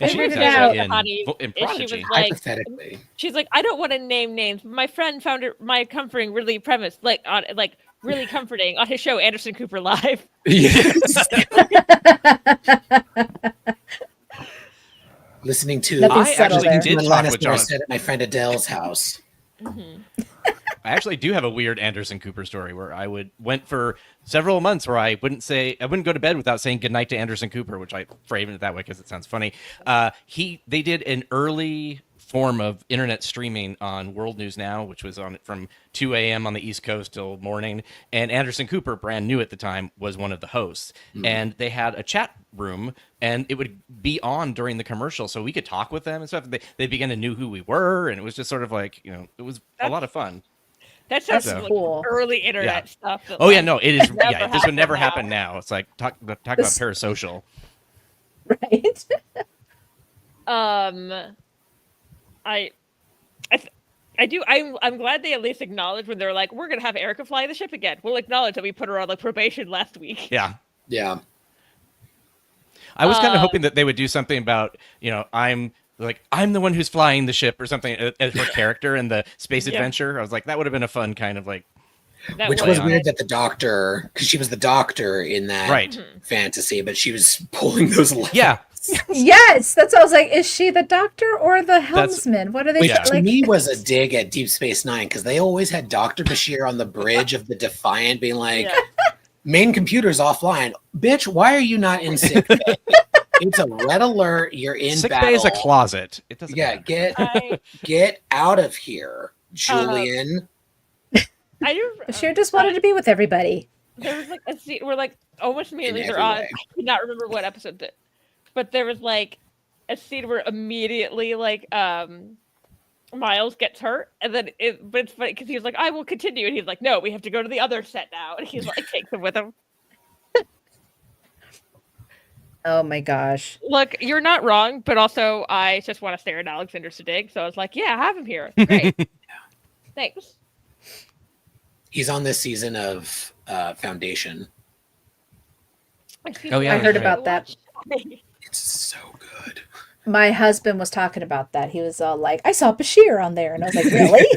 And she was actually in Prodigy. She was like, hypothetically. She's like, I don't want to name names. My friend found my comforting really premised, really comforting on his show Anderson Cooper Live. Yes. Listening to I actually did talk with Jonathan at my friend Adele's house. Mm-hmm. I actually do have a weird Anderson Cooper story where I went for several months where I wouldn't go to bed without saying goodnight to Anderson Cooper, which I framed it that way because it sounds funny. They did an early form of internet streaming on World News Now, which was on from 2 a.m. on the East Coast till morning. And Anderson Cooper, brand new at the time, was one of the hosts. Mm. And they had a chat room, and it would be on during the commercial, so we could talk with them and stuff. They began to know who we were, and it was just sort of like, it was a lot of fun. That sounds cool. Early internet stuff. It is. This would never happen now. It's like talk about parasocial. Right. I do. I'm glad they at least acknowledge when they're like, we're gonna have Erica fly the ship again. We'll acknowledge that we put her on probation last week. Yeah. Yeah. I was kind of hoping that they would do something about, I'm the one who's flying the ship or something as her character in the space adventure. I was like, that would have been a fun kind of like. Which was weird that the doctor, because she was the doctor in that fantasy, but she was pulling those levers. Yeah. Yes, that's what I was like. Is she the doctor or the helmsman? What are they? Which to me was a dig at Deep Space Nine, because they always had Dr. Bashir on the bridge of the Defiant being like, main computer's offline. Bitch, why are you not in sick bay? It's a red alert. You're in sick battle. bay is a closet. It doesn't matter. Get out of here, Julian. Bashir just wanted to be with everybody. There was like a scene where like almost immediately they're on. I could not remember what episode that, but there was like a scene where immediately like Miles gets hurt, and then but it's funny because he was like, "I will continue," and he's like, "No, we have to go to the other set now," and he's like takes him with him. Oh my gosh! Look, you're not wrong, but also I just want to stare at Alexander Siddig, so I was like, "Yeah, have him here. Great, thanks." He's on this season of Foundation. Oh yeah, I heard about that. It's so good. My husband was talking about that. He was all like, "I saw Bashir on there," and I was like, "Really?"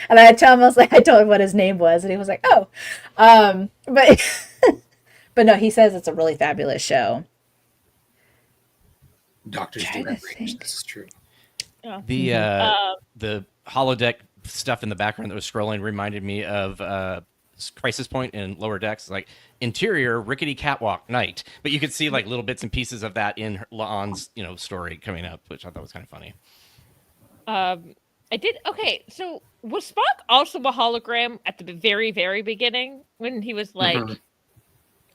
And I told him what his name was, and he was like, "Oh," but but no, he says it's a really fabulous show. Doctors do have range. This is true. Yeah. The holodeck stuff in the background that was scrolling reminded me of Crisis Point in Lower Decks, like interior rickety catwalk night, but you could see like little bits and pieces of that in La'an's story coming up, which I thought was kind of funny. I did. Okay, so was Spock also a hologram at the very, very beginning when he was like?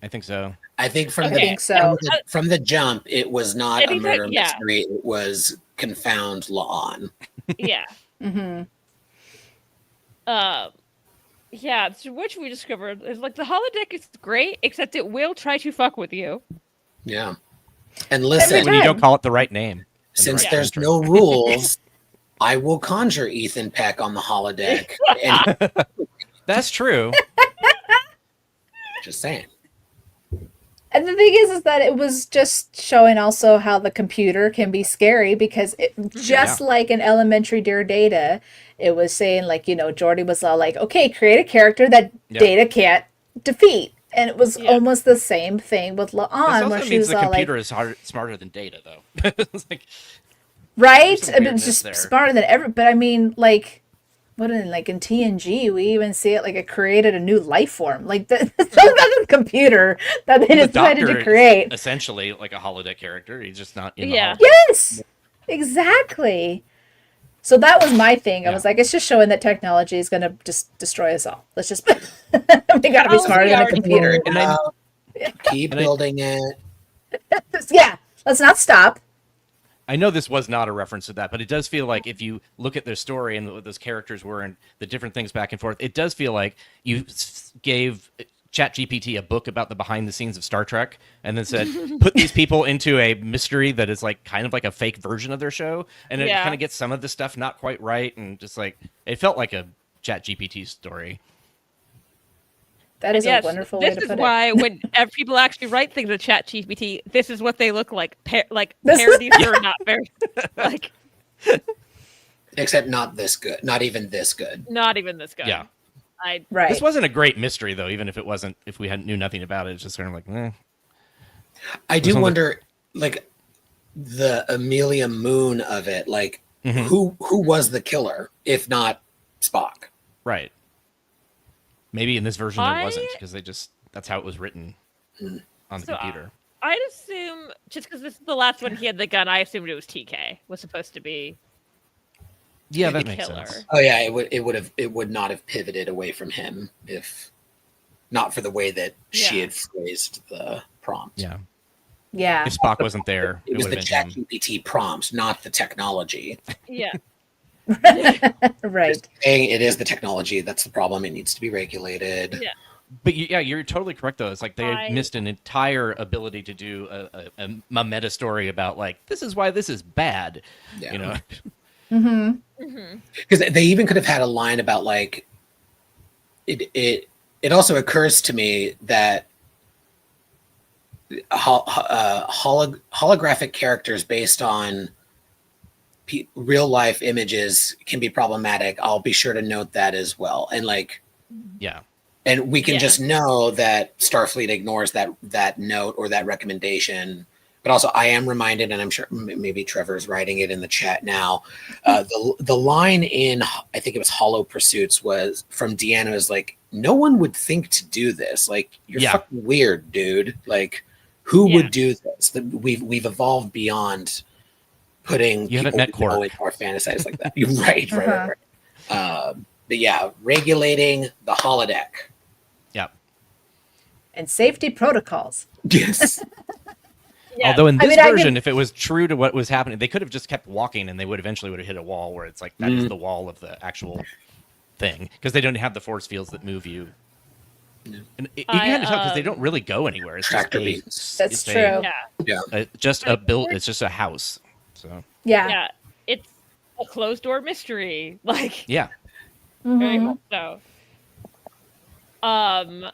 I think so. I think from the jump, it was not a murder mystery. It was confound La'an. Yeah. Mm-hmm. Yeah, so which we discovered is like the holodeck is great, except it will try to fuck with you. Yeah. And listen, when you don't call it the right name. Since there's no rules, I will conjure Ethan Peck on the holodeck. And that's true. Just saying. And the thing is that it was just showing also how the computer can be scary, because like in Elementary Dear Data, it was saying like, Geordi was all like, okay, create a character that Data can't defeat. And it was almost the same thing with La'an, where she was the all computer is smarter than Data, though. It's like, right? I mean, it's just smarter than ever. But I mean, like, in TNG, we even see it like it created a new life form. Like that's the computer that they decided to create. Essentially, like a holodeck character. He's just not in the holodeck. Yes, exactly. So that was my thing. I was like, it's just showing that technology is going to just destroy us all. Let's just we got to be smarter than a computer. Keep building it. Yeah, let's not stop. I know this was not a reference to that, but it does feel like if you look at their story and what those characters were and the different things back and forth, it does feel like you gave ChatGPT a book about the behind the scenes of Star Trek and then said, put these people into a mystery that is like kind of like a fake version of their show. And it kind of gets some of the stuff not quite right. And just like, it felt like a ChatGPT story. That is a wonderful way to put it. This is why when people actually write things with ChatGPT, this is what they look like. Parodies are not very like. Except not this good. Not even this good. Not even this good. Yeah. Right. This wasn't a great mystery though, even if it wasn't. If we knew nothing about it, it's just sort of like, eh. I do wonder, like, the Amelia Moon of it. Like, who was the killer, if not Spock? Right. Maybe in this version there wasn't, because that's how it was written on the computer. I'd assume, just because this is the last one he had the gun, I assumed it was TK was supposed to be. Yeah, that makes sense. Oh yeah, it would not have pivoted away from him if not for the way that she had phrased the prompt. Yeah. If Spock wasn't there, it was the ChatGPT prompt, not the technology. Yeah. Right. It is the technology that's the problem. It needs to be regulated. Yeah. But you're totally correct though. It's like they missed an entire ability to do a meta story about like, this is why this is bad. Yeah. Mm-hmm. Because they even could have had a line about like it also occurs to me that holographic characters based on real life images can be problematic. I'll be sure to note that as well. And like, Yeah. and we can just know that Starfleet ignores that note or that recommendation. But also, I am reminded, and I'm sure maybe Trevor's writing it in the chat now. The line in, I think it was Hollow Pursuits, was from Deanna, was like, "No one would think to do this. Like, you're fucking weird, dude. Like, who would do this? We've evolved beyond putting you haven't people met Quark in our fantasize like that. You're right, right. But yeah, regulating the holodeck. Yeah. And safety protocols. Yes. Yeah. Although in this version, if it was true to what was happening, they could have just kept walking and they would eventually would have hit a wall where it's like that is the wall of the actual thing, because they don't have the force fields that move you. And you can kind of tell because they don't really go anywhere. It's tractor just beams. That's true. Just a build. It's just a house. So yeah, it's a closed door mystery. Like Mm-hmm. very much so. I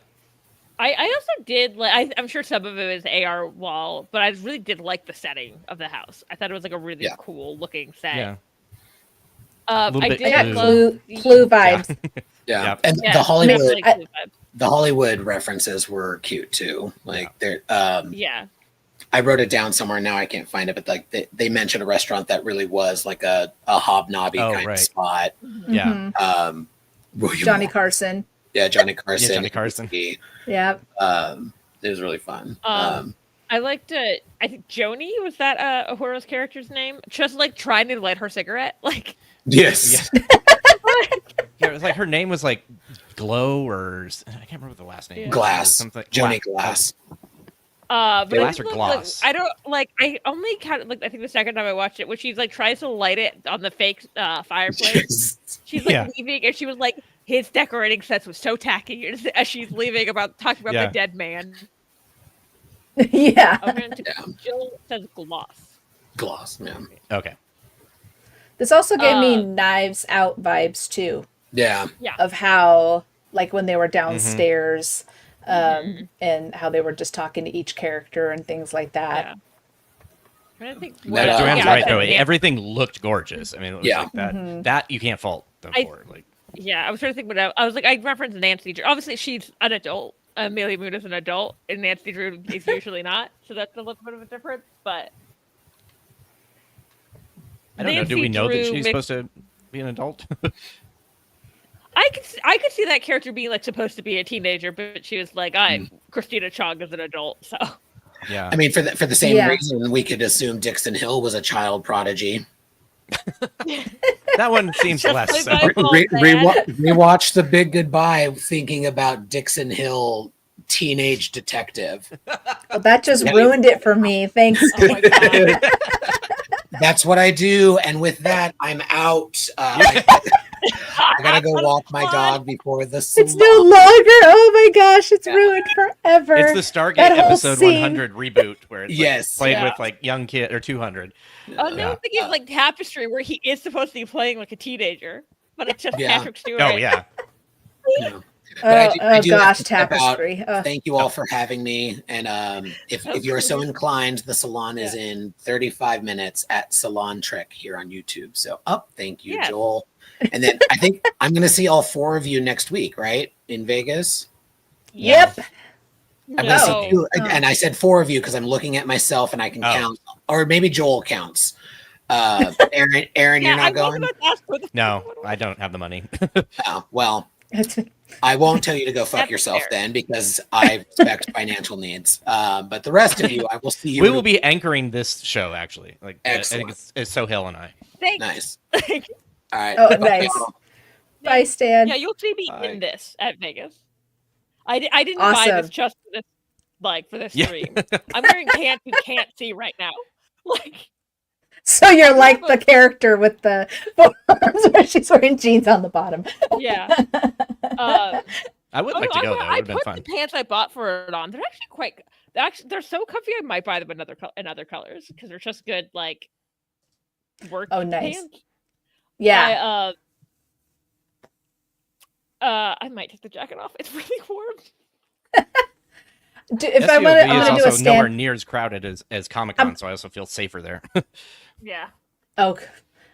also did like I'm sure some of it was AR wall, but I really did like the setting of the house. I thought it was like a really cool looking set. Yeah. I bit did blue vibes. Yeah. And the Hollywood references were cute too. Like they're I wrote it down somewhere, now I can't find it, but like they mentioned a restaurant that really was like a hobnobby kind of spot. Yeah. Johnny Carson. Yeah, Johnny Carson. Johnny Carson. Yeah. It was really fun. I liked it. I think Joni, was that Uhura's character's name? Just like trying to light her cigarette. Like yes. Yeah, it was like her name was like Glow, or I can't remember the last name. Glass. Something. Joni Glass. But Glass or Gloss? I don't like. I only kind of like. I think the second time I watched it, when she's like tries to light it on the fake fireplace, she's like leaving, and she was like, "His decorating sense was so tacky." As she's leaving, talking about the dead man. Yeah. Jill says gloss. Gloss, man. Okay. This also gave me Knives Out vibes too. Yeah. Of how, like, when they were downstairs, and how they were just talking to each character and things like that. I think Joanne's right though. Everything looked gorgeous. I mean, it was like that. That you can't fault them for. Like, I was trying to think what I was like. I referenced Nancy Drew. Obviously, she's an adult. Amelia Moon is an adult, and Nancy Drew is usually not. So that's a little bit of a difference. But I don't know. Do we know that she's supposed to be an adult? I could see that character being like supposed to be a teenager, but she was like, "I'm Christina Chong as an adult." So yeah, I mean, for the same reason, we could assume Dixon Hill was a child prodigy. That one seems less. So. Rewatch The Big Goodbye, thinking about Dixon Hill, teenage detective. Well, that just ruined it for me. Thanks. Oh my God. That's what I do, and with that, I'm out. I gotta go walk my dog before the salon. It's no longer. Oh my gosh, it's ruined forever. It's the Stargate episode 100 reboot where it's played with like young kid or 200. Oh no, I'm thinking of like Tapestry, where he is supposed to be playing like a teenager, but it's just Patrick Stewart. Oh yeah. I do gosh, Tapestry. Thank you all for having me. And if you're so inclined, the salon is in 35 minutes at Salon Trek here on YouTube. So thank you, Joel. And then I think I'm going to see all four of you next week, right? In Vegas? Yep. I'm going to see you. And I said four of you because I'm looking at myself and I can count. Or maybe Joel counts. Aaron, you're not going? No, I don't have the money. Well, I won't tell you to go fuck yourself then, because I respect financial needs. But the rest of you, I will see you. We will be anchoring this show, actually. Like, excellent. I think it's Sohail and I. Thanks. Nice. All right. Oh, nice. Bye, Stan. Yeah, you'll see me in this at Vegas. I didn't buy this just for this, for this stream. I'm wearing pants you can't see right now. Like. So you're like the character with the forms where she's wearing jeans on the bottom. Yeah. I would like to go, though. It would have been fun. The pants I bought for it on. They're actually they're so comfy. I might buy them in other colors because they're just good, like, work pants. Yeah. I might take the jacket off. It's really warm. If I want to, I'm going to do a also nowhere stand. near as crowded as Comic-Con, so I also feel safer there. Yeah. Oh,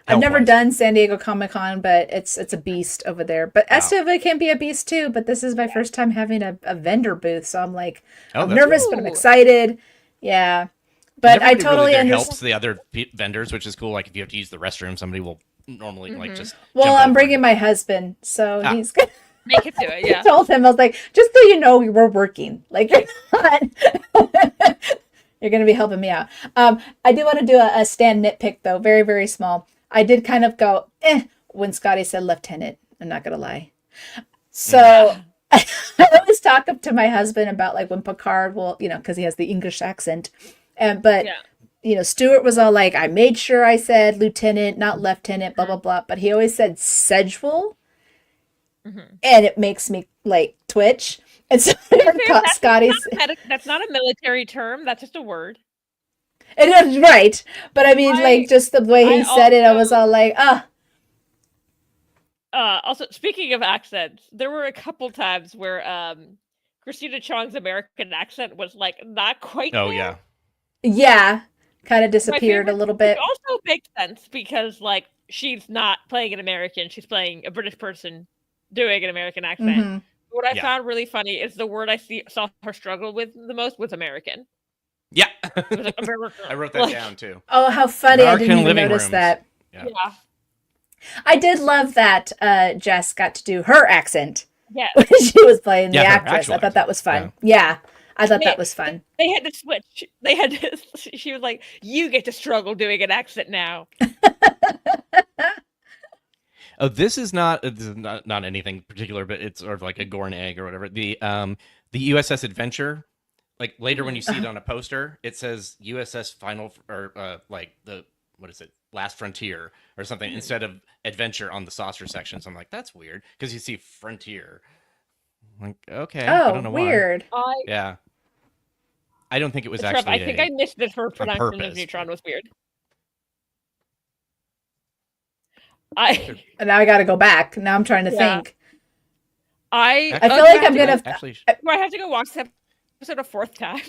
I've never Health-wise. done San Diego Comic-Con, but it's a beast over there. But Wow. STV can be a beast too. But this is my first time having a vendor booth, so I'm like, Oh, I'm that's nervous, cool. but I'm excited. Yeah, but And I everybody totally really there understand. helps the other vendors, which is cool. Like if you have to use the restroom, somebody will normally like just. Well, jump I'm over bringing it. my husband, so Ah. he's gonna. Make it do it. I Yeah. told him, I was like, just so you know, we're working. Like, you're not. You're going to be helping me out. I do want to do a stand nitpick, though. Very, very small. I did kind of go, when Scotty said lieutenant. I'm not going to lie. So I always talk up to my husband about, like, when Picard will, because he has the English accent. But, Stuart was all like, I made sure I said lieutenant, not lieutenant, blah, blah, blah. But he always said Sedgewell. And it makes me like twitch. And so Scotty's. That's not a military term. That's just a word. It is right, but I mean, like just the way he said it, I was all like, Also, speaking of accents, there were a couple times where Christina Chong's American accent was like not quite. Oh there. yeah, kind of disappeared a little bit. It also makes sense because like she's not playing an American; she's playing a British person doing an American accent. Mm-hmm. What I found really funny is the word I saw her struggle with the most was American. Yeah, It was like American. I wrote that down too. Oh, how funny! American I didn't even living notice rooms. that. Yeah. I did love that Jess got to do her accent Yeah, when she was playing the her actress. actual I thought that was fun. accent. Yeah, I thought that was fun. They had to switch. They had to. She was like, "You get to struggle doing an accent now." Oh, this is not anything particular, but it's sort of like a Gorn egg or whatever. The USS Adventure, like later when you see it on a poster, it says USS Final or like the what is it, Last Frontier or something instead of Adventure on the saucer section. So I'm like, that's weird because you see Frontier. I'm like, okay, I don't know weird. why. Yeah, I don't think it was It's rough. actually. I think I missed it. Her pronunciation purpose, of Neutron but- was weird. And now I got to go back. Now I'm trying to think. I feel like I'm gonna. Actually, I have to go watch the episode a fourth time.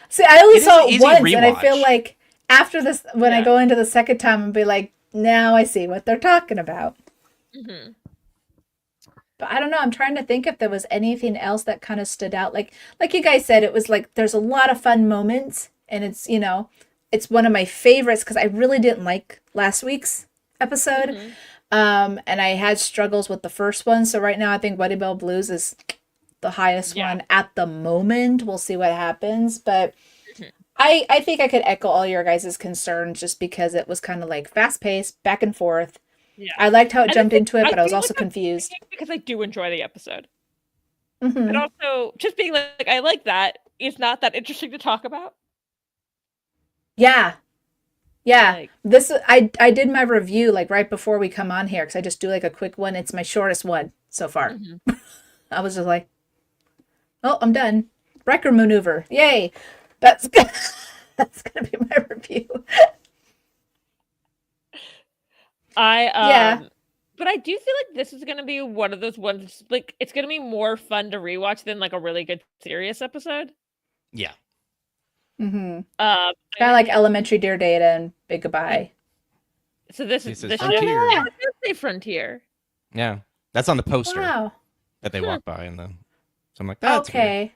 See, I only It is saw an it easy once, and I feel rewatch. like after this, when I go into the second time, I'll be like, now I see what they're talking about. Mm-hmm. But I don't know. I'm trying to think if there was anything else that kind of stood out. Like you guys said, it was like there's a lot of fun moments, and it's it's one of my favorites because I really didn't like last week's episode, and I had struggles with the first one. So right now, I think Wedding Bell Blues is the highest one at the moment. We'll see what happens, but I think I could echo all your guys' concerns just because it was kind of like fast paced, back and forth. Yeah. I liked how it And jumped into it, but I was feel also like I'm confused. because I do enjoy the episode, Mm-hmm. and also just being like I like that is not that interesting to talk about. Yeah. Yeah. Like- This I did my review like right before we come on here because I just do like a quick one. It's my shortest one so far. I was just like, oh, I'm done. Wrecker maneuver. Yay. That's that's gonna be my review. But I do feel like this is gonna be one of those ones like it's gonna be more fun to rewatch than like a really good serious episode. yeah. Mm-hmm. Kind of like Elementary Dear Data and Big Goodbye. So this This is is this Frontier. I was gonna say Frontier. Yeah, that's on the poster Wow. that they walk by, and then so I'm like, that's weird. Okay.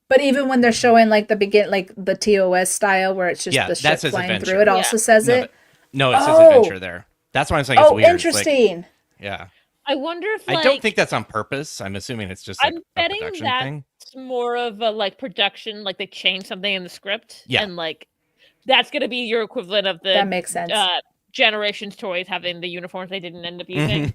But even when they're showing like the like the TOS style where it's just Yeah, the that ship says flying adventure. through, it also says No, it. No, it says Oh. adventure there. That's why I'm saying it's Oh, weird. It's like- interesting. yeah. I wonder if like I don't think that's on purpose. I'm assuming it's just like I'm a betting production that's thing. more of a like production, like they changed something in the script. Yeah. And like that's gonna be your equivalent of the That makes sense. Generations toys having the uniforms they didn't end up using.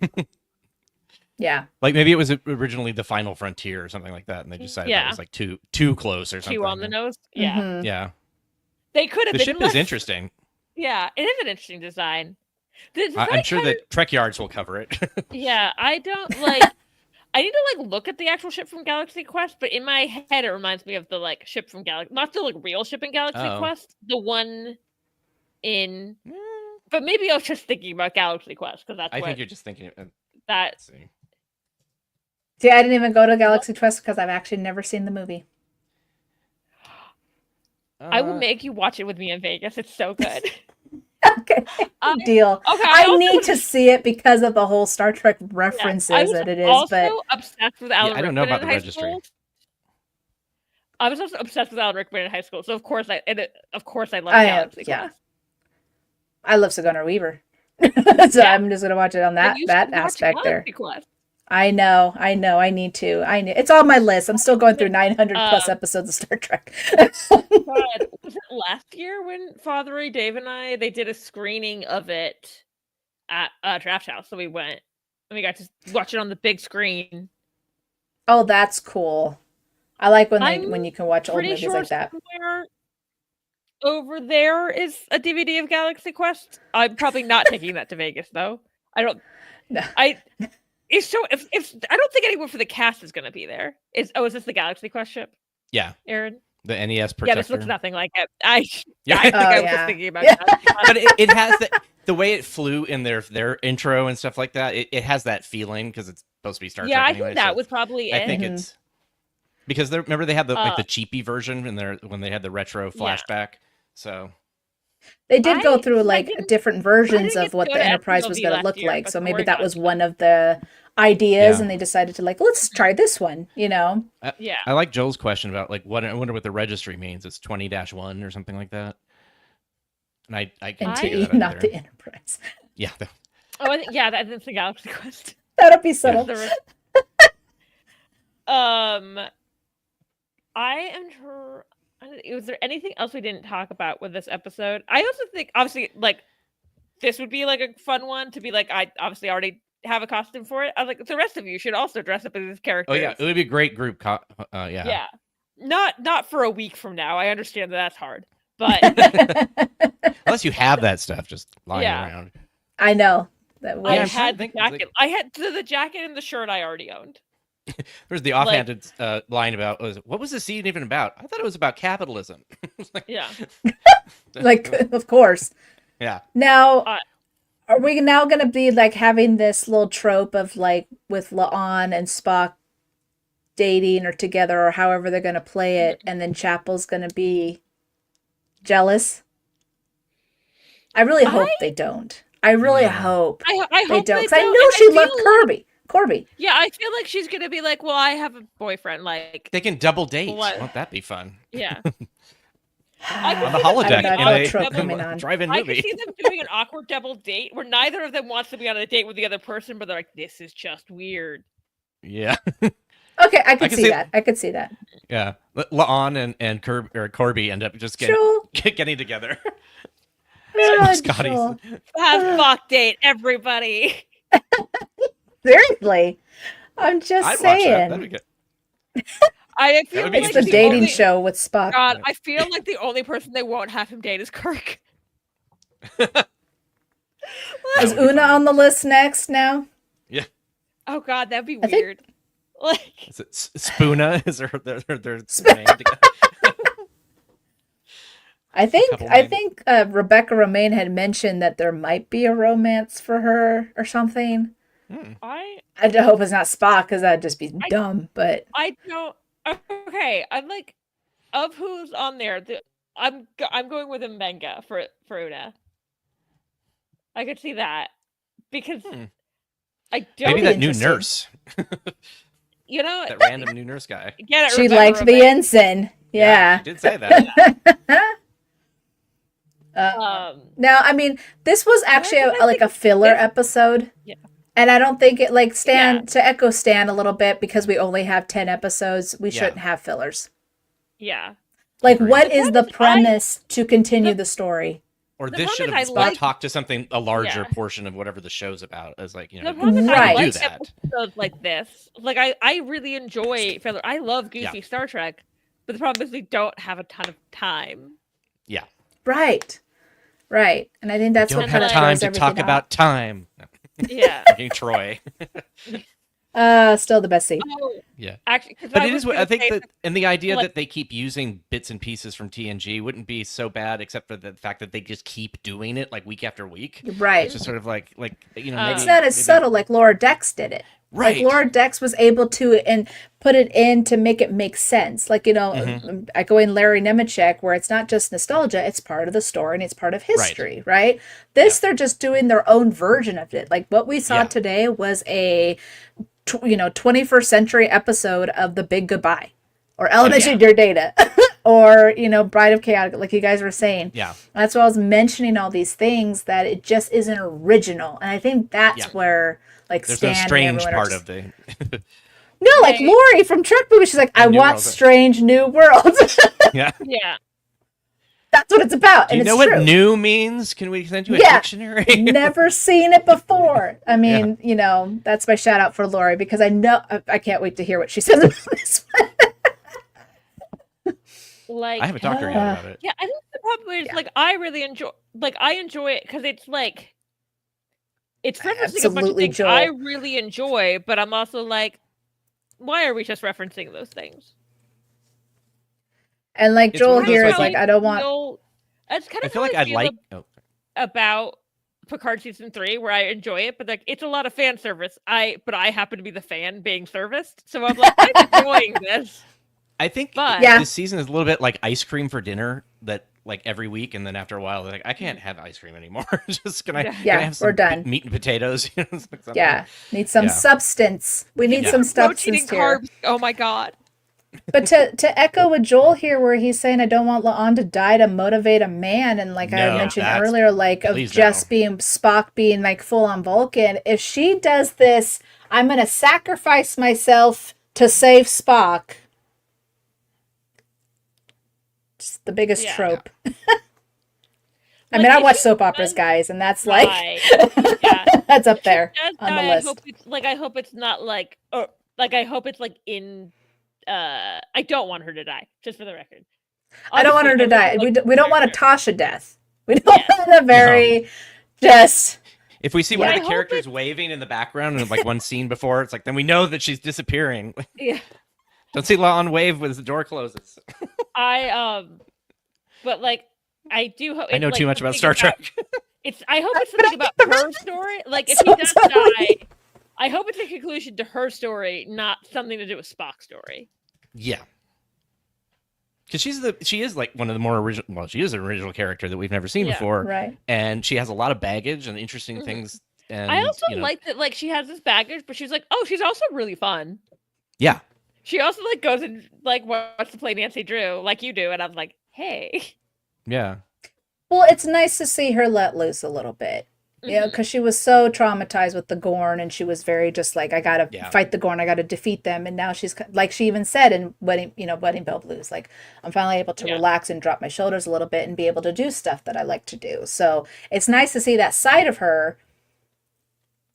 Yeah. Like maybe it was originally the Final Frontier or something like that, and they decided that Yeah. was like too close or something. Too on the nose. Yeah. Mhm. Yeah. They could have The been ship less... is interesting. Yeah, it is an interesting design. The design I'm sure kinda- that Trek Yards will cover it. Yeah, I don't like I need to like look at the actual ship from Galaxy Quest, but in my head it reminds me of the like ship from Galaxy, not the like real ship in Galaxy Oh. Quest, the one in. But maybe I was just thinking about Galaxy Quest because that's I what think you're just thinking. that. Let's see. See, I didn't even go to Galaxy Quest because I've actually never seen the movie. I will make you watch it with me in Vegas. It's so good. Okay, deal. Okay, I need to see it because of the whole Star Trek references that it is. Also but obsessed with Alan I don't Rickman know about in the high registry. school. I was also obsessed with Alan Rickman in high school, so of course I love Galaxy Quest. I love Sigourney Weaver, so I'm just gonna watch it on that aspect there. Quest. I know. I need to. It's on my list. I'm still going through 900 plus episodes of Star Trek. God, was it last year when Father Ray, Dave, and they did a screening of it at Draft House? So we went and we got to watch it on the big screen. Oh, that's cool. I like when you can watch old movies like that. Over there is a DVD of Galaxy Quest. I'm probably not taking that to Vegas though. I don't. No. If I don't think anyone for the cast is going to be there. Is this the Galaxy Quest ship? Yeah, Aaron. The NES Protector. Yeah, this looks nothing like it. I think I was just thinking about that. But it has the way it flew in their intro and stuff like that. It has that feeling because it's supposed to be Star Trek. Yeah, I anyway, think that so was probably it. I think it's because remember they had the cheapy version when they had the retro flashback. So they did go through different versions of what the Enterprise was going to look like. So maybe that was one of the ideas, and they decided to let's try this one. I like Joel's question about I wonder what the registry means. It's 20-1 or something like that. And I can NTE, not the Enterprise. Yeah. That's the Galaxy Quest. That'll be subtle. Was there anything else we didn't talk about with this episode? I also think, obviously, this would be a fun one to be I obviously already have a costume for it. I was the rest of you should also dress up as this character. Oh yeah, it would be a great group. Yeah. Yeah, not for a week from now. I understand that's hard, but unless you have that stuff just lying around. I know. I had the jacket. I had the jacket and the shirt I already owned. There's the offhanded line about what was the scene even about? I thought it was about capitalism. Yeah. Of course. Yeah. Now, are we now going to be having this little trope of with La'an and Spock dating or together or however they're going to play it, and then Chapel's going to be jealous? I really hope they don't. I really hope they don't. Because I know she loved Corby. Yeah, I feel like she's gonna be well, I have a boyfriend. They can double date. Won't that be fun? Yeah. On the holodeck in a drive-in movie. I can see them doing an awkward double date where neither of them wants to be on a date with the other person, but they're this is just weird. Yeah. Okay, I could see that. I could see that. Yeah, La'an and Corby end up just getting together. Scotty's have Spock date, everybody. Seriously, I'm just saying. That'd be good. I feel it's the dating show with Spock. God, I feel like the only person they won't have him date is Kirk. Is Una on the list next now? Yeah. Oh God, that'd be weird. Is it Spoona? Is their name together? I think Rebecca Romaine had mentioned that there might be a romance for her or something. I hope it's not Spock because that'd just be dumb. But I don't. Okay, I'm of who's on there. I'm going with a manga for Una. I could see that because I don't. Maybe that new nurse. That random new nurse guy. Get it, she Rebecca liked Romaine. the ensign. Yeah, she did say that. Now, I mean, this was actually a filler episode. Yeah. And I don't think it to echo Stan a little bit because we only have 10 episodes. We shouldn't have fillers. Yeah. What is the premise to continue the story? Or this should have talked to a larger portion of whatever the show's about. As the problem is right. I like episodes like this. I really enjoy filler. I love goofy Star Trek, but the problem is we don't have a ton of time. Yeah. Right. And I think that's what don't have time to talk about time. Yeah. Troy. Still the best scene. Yeah. Actually, 'cause But I it was is. I gonna think say that, and the idea like- that they keep using bits and pieces from TNG wouldn't be so bad, except for the fact that they just keep doing it like week after week. Right. It's just sort of like you know, It's not as maybe- subtle like Laura Dex did it. Right. Like Laura Dex was able to and put it in to make it make sense. Like, you know, echoing Larry Nemechek, where it's not just nostalgia, it's part of the story and it's part of history, right? This, they're just doing their own version of it. Like what we saw today was a 21st century episode of The Big Goodbye or Elementary Dear Data or, you know, Bride of Chaotic, like you guys were saying. Yeah. That's why I was mentioning all these things, that it just isn't original. And I think that's where like There's Stan no strange and everyone part are just, of the. no, like Lori from Trek movie, she's like, I New want Worlds. strange new worlds. Yeah. Yeah. That's what it's about. Do you and know it's what true. new means? Can we send you a Yeah. dictionary? Never seen it before. I mean, you know, that's my shout out for Lori, because I know I can't wait to hear what she says about this one. Like I haven't talked to her yet about it. Yeah, I think the problem is like I really enjoy it because it's like it's referencing a bunch of Absolutely, things Joel. I really enjoy, but I'm also like, why are we just referencing those things? And like It's Joel one of those, here like, is like, I don't want. That's kind I of feel how like I'd feel like. about Picard season 3, where I enjoy it, but like it's a lot of fan service. But I happen to be the fan being serviced, so I'm like, I'm enjoying this. I think But- Yeah. this season is a little bit like ice cream for dinner, that like every week, and then after a while, they're like, I can't have ice cream anymore. Just can I have some we're done. meat and potatoes? You know, something. Yeah, need some Yeah. substance. We need some Protein and substance here. carbs. Oh my god. But to echo with Joel here, where he's saying, I don't want La'an to die to motivate a man, and like I No, mentioned that's- earlier, like of please just no. being Spock being like full on Vulcan. If she does this, I'm gonna sacrifice myself to save Spock. Just the biggest Yeah. trope. I Like, mean, I if watch she soap operas, does- guys, and that's like Right. Yeah. that's up there Does on the die, list. I hope it's not like, or like I hope it's like in. I don't want her to die. Just for the record. I don't want her to Obviously, I die. would like We don't want a character. Tasha death. We don't want a very just. If we see one Yeah, of I the hope characters waving in the background and like one scene before, it's like then we know that she's disappearing. Yeah. Don't see La'an wave as the door closes. But like I do hope. I know it's, too like, much about something Star Trek. I hope it's something about her story. Like if So he does sorry. die, I hope it's a conclusion to her story, not something to do with Spock's story. Yeah. Because she is like one of the more original. Well, she is an original character that we've never seen Yeah. before, Right. and she has a lot of baggage and interesting Mhm. things. And I also you know, like that, like she has this baggage, but she's like, oh, she's also really fun. yeah, She also like goes and like wants to play Nancy Drew like you do, and I'm like, hey, yeah, Well, it's nice to see her let loose a little bit. Yeah, because she was so traumatized with the Gorn, and she was very just like, I gotta Yeah. fight the Gorn, I gotta defeat them. And now she's like, she even said in Wedding Bell Blues, like, I'm finally able to Yeah. relax and drop my shoulders a little bit and be able to do stuff that I like to do. So it's nice to see that side of her.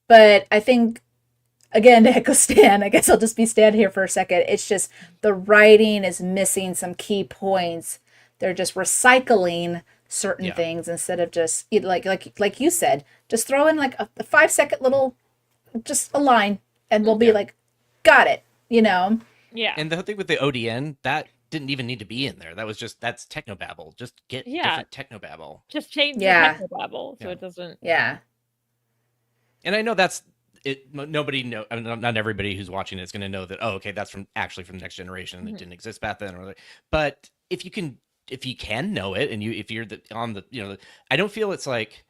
But I think, again, to echo Stan, I guess I'll just be Stan here for a second. It's just the writing is missing some key points. They're just recycling certain Yeah. things instead of just like you said, just throw in like a 5-second little, just a line, and we'll be Yeah. like, got it, you know. yeah, and the whole thing with the ODN that didn't even need to be in there. That was just that's technobabble. Just get Yeah. different technobabble. just change Yeah. the technobabble so Yeah. it doesn't. Yeah. And I know that's it. Nobody know. I mean, not everybody who's watching it is going to know that. Oh, okay, that's from the Next Generation. And Mhm. it didn't exist back then. But if you can know it, and if you're on the I don't feel it's like.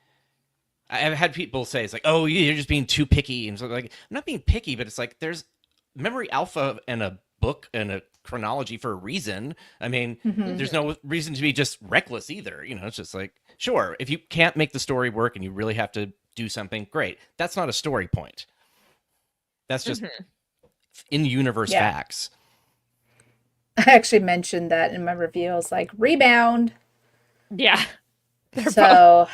I've had people say it's like, oh, you're just being too picky, and so like I'm not being picky, but it's like there's Memory Alpha and a book and a chronology for a reason. I mean, Mhm. there's no reason to be just reckless either. It's just like, sure, if you can't make the story work and you really have to do something, great. That's not a story point. That's just in universe Yeah. facts. I actually mentioned that in my review. I was like, rebound. Yeah. They're both- So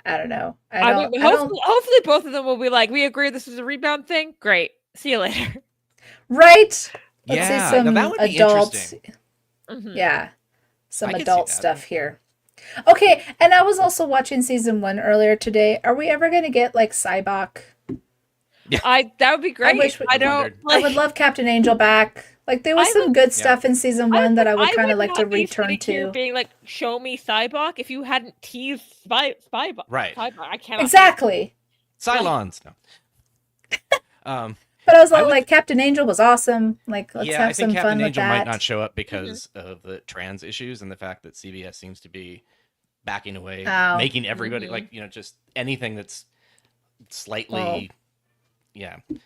I don't know. I mean, hopefully both of them will be like, we agree this is a rebound thing. Great. See you later. Right. Let's Yeah, see some now that would be adult. interesting. Mhm. Yeah. Some I could see adult that. stuff here. Okay, and I was also watching season 1 earlier today. Are we ever going to get like Cybok? That would be great. wish I don't. I would love Captain Angel back. Like there was some good stuff in season 1 that I would kind of like to return to. Being like, show me Cybok if you hadn't teased Spybok. Right. Cybok. I cannot. Exactly. Cylons. No. But I was like, Captain Angel was awesome. Like, let's have some Captain fun with Angel that. might not show up because of the trans issues and the fact that CBS seems to be backing away, making everybody like, just anything that's slightly,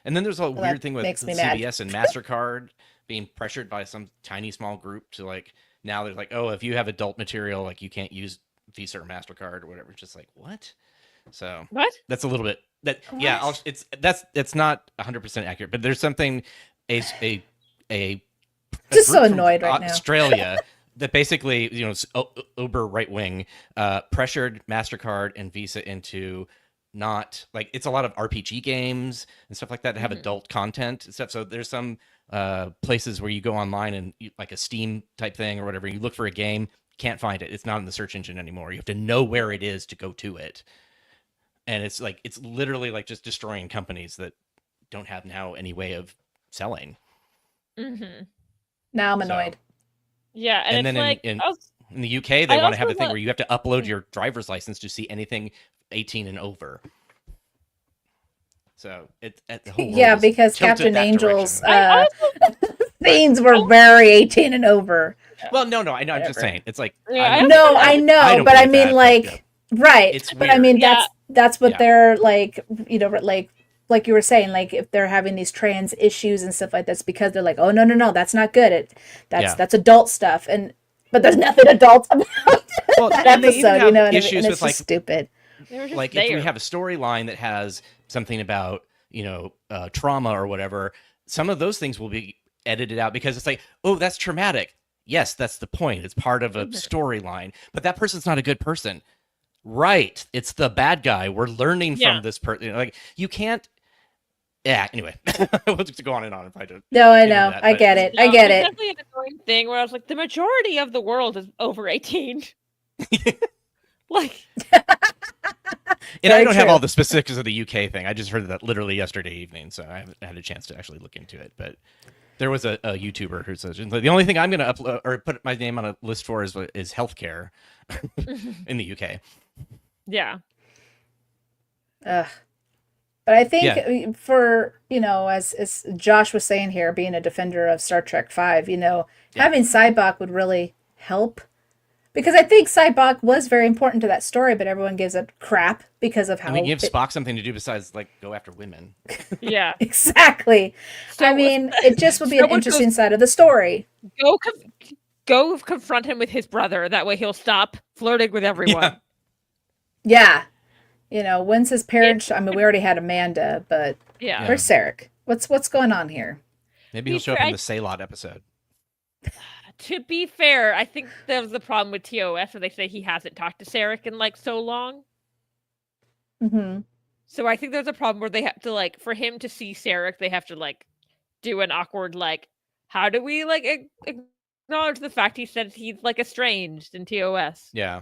And then there's a weird thing with CBS and MasterCard being pressured by some tiny small group to like, now they're like, oh, if you have adult material, like you can't use Visa or MasterCard or whatever. It's just like, what? So what? That's a little bit it's not 100% accurate, but there's something just so annoyed right now. Australia that basically, uber right wing pressured MasterCard and Visa into not like, it's a lot of RPG games and stuff like that have adult content and stuff. So there's some places where you go online and like a Steam type thing or whatever, you look for a game, can't find it. It's not in the search engine anymore. You have to know where it is to go to it. And it's literally like just destroying companies that don't have now any way of selling. Now I'm annoyed. Yeah, and then it's in the UK, they want to have a thing where you have to upload your driver's license to see anything 18 and over. So the whole because Captain Angel's scenes were very 18 and over. Well, no, I know. I'm just saying. It's like I know, but I mean, like, right? It's but weird. I mean, that's what they're like. Like you were saying, like if they're having these trans issues and stuff like that's because they're like, oh no, that's not good. That's adult stuff, but there's nothing adult about that episode. You know, and it's just like stupid. Like if we have a storyline that has something about trauma or whatever, some of those things will be edited out because it's like, oh, that's traumatic. Yes, that's the point. It's part of a storyline, but that person's not a good person. Right. It's the bad guy. We're learning from this person. Like you can't. Yeah. Anyway, we'll just go on and on if I do. No, I know. I get it. I get it. It's definitely an annoying thing where I was like, the majority of the world is over 18. Like. And I don't have all the specifics of the UK thing. I just heard that literally yesterday evening, so I haven't had a chance to actually look into it. But there was a YouTuber who says the only thing I'm going to upload or put my name on a list for is healthcare in the UK. Yeah. But I think for, as Josh was saying here, being a defender of Star Trek 5, having Cybok would really help. Because I think Cybok was very important to that story, but everyone gives it crap because of how... I mean, give Spock something to do besides, like, go after women. Yeah. Exactly. So, I mean, it just would be an interesting side of the story. Go confront him with his brother. That way he'll stop flirting with everyone. Yeah. When's his parents? I mean, we already had Amanda, but where's Sarek? What's going on here? Maybe he'll show up in the Saylot episode. To be fair, I think that was the problem with TOS where they say he hasn't talked to Sarek in like so long. Mm-hmm. So I think there's a problem where they have to like, for him to see Sarek, they have to like do an awkward like, how do we like acknowledge the fact he said he's like estranged in TOS? Yeah.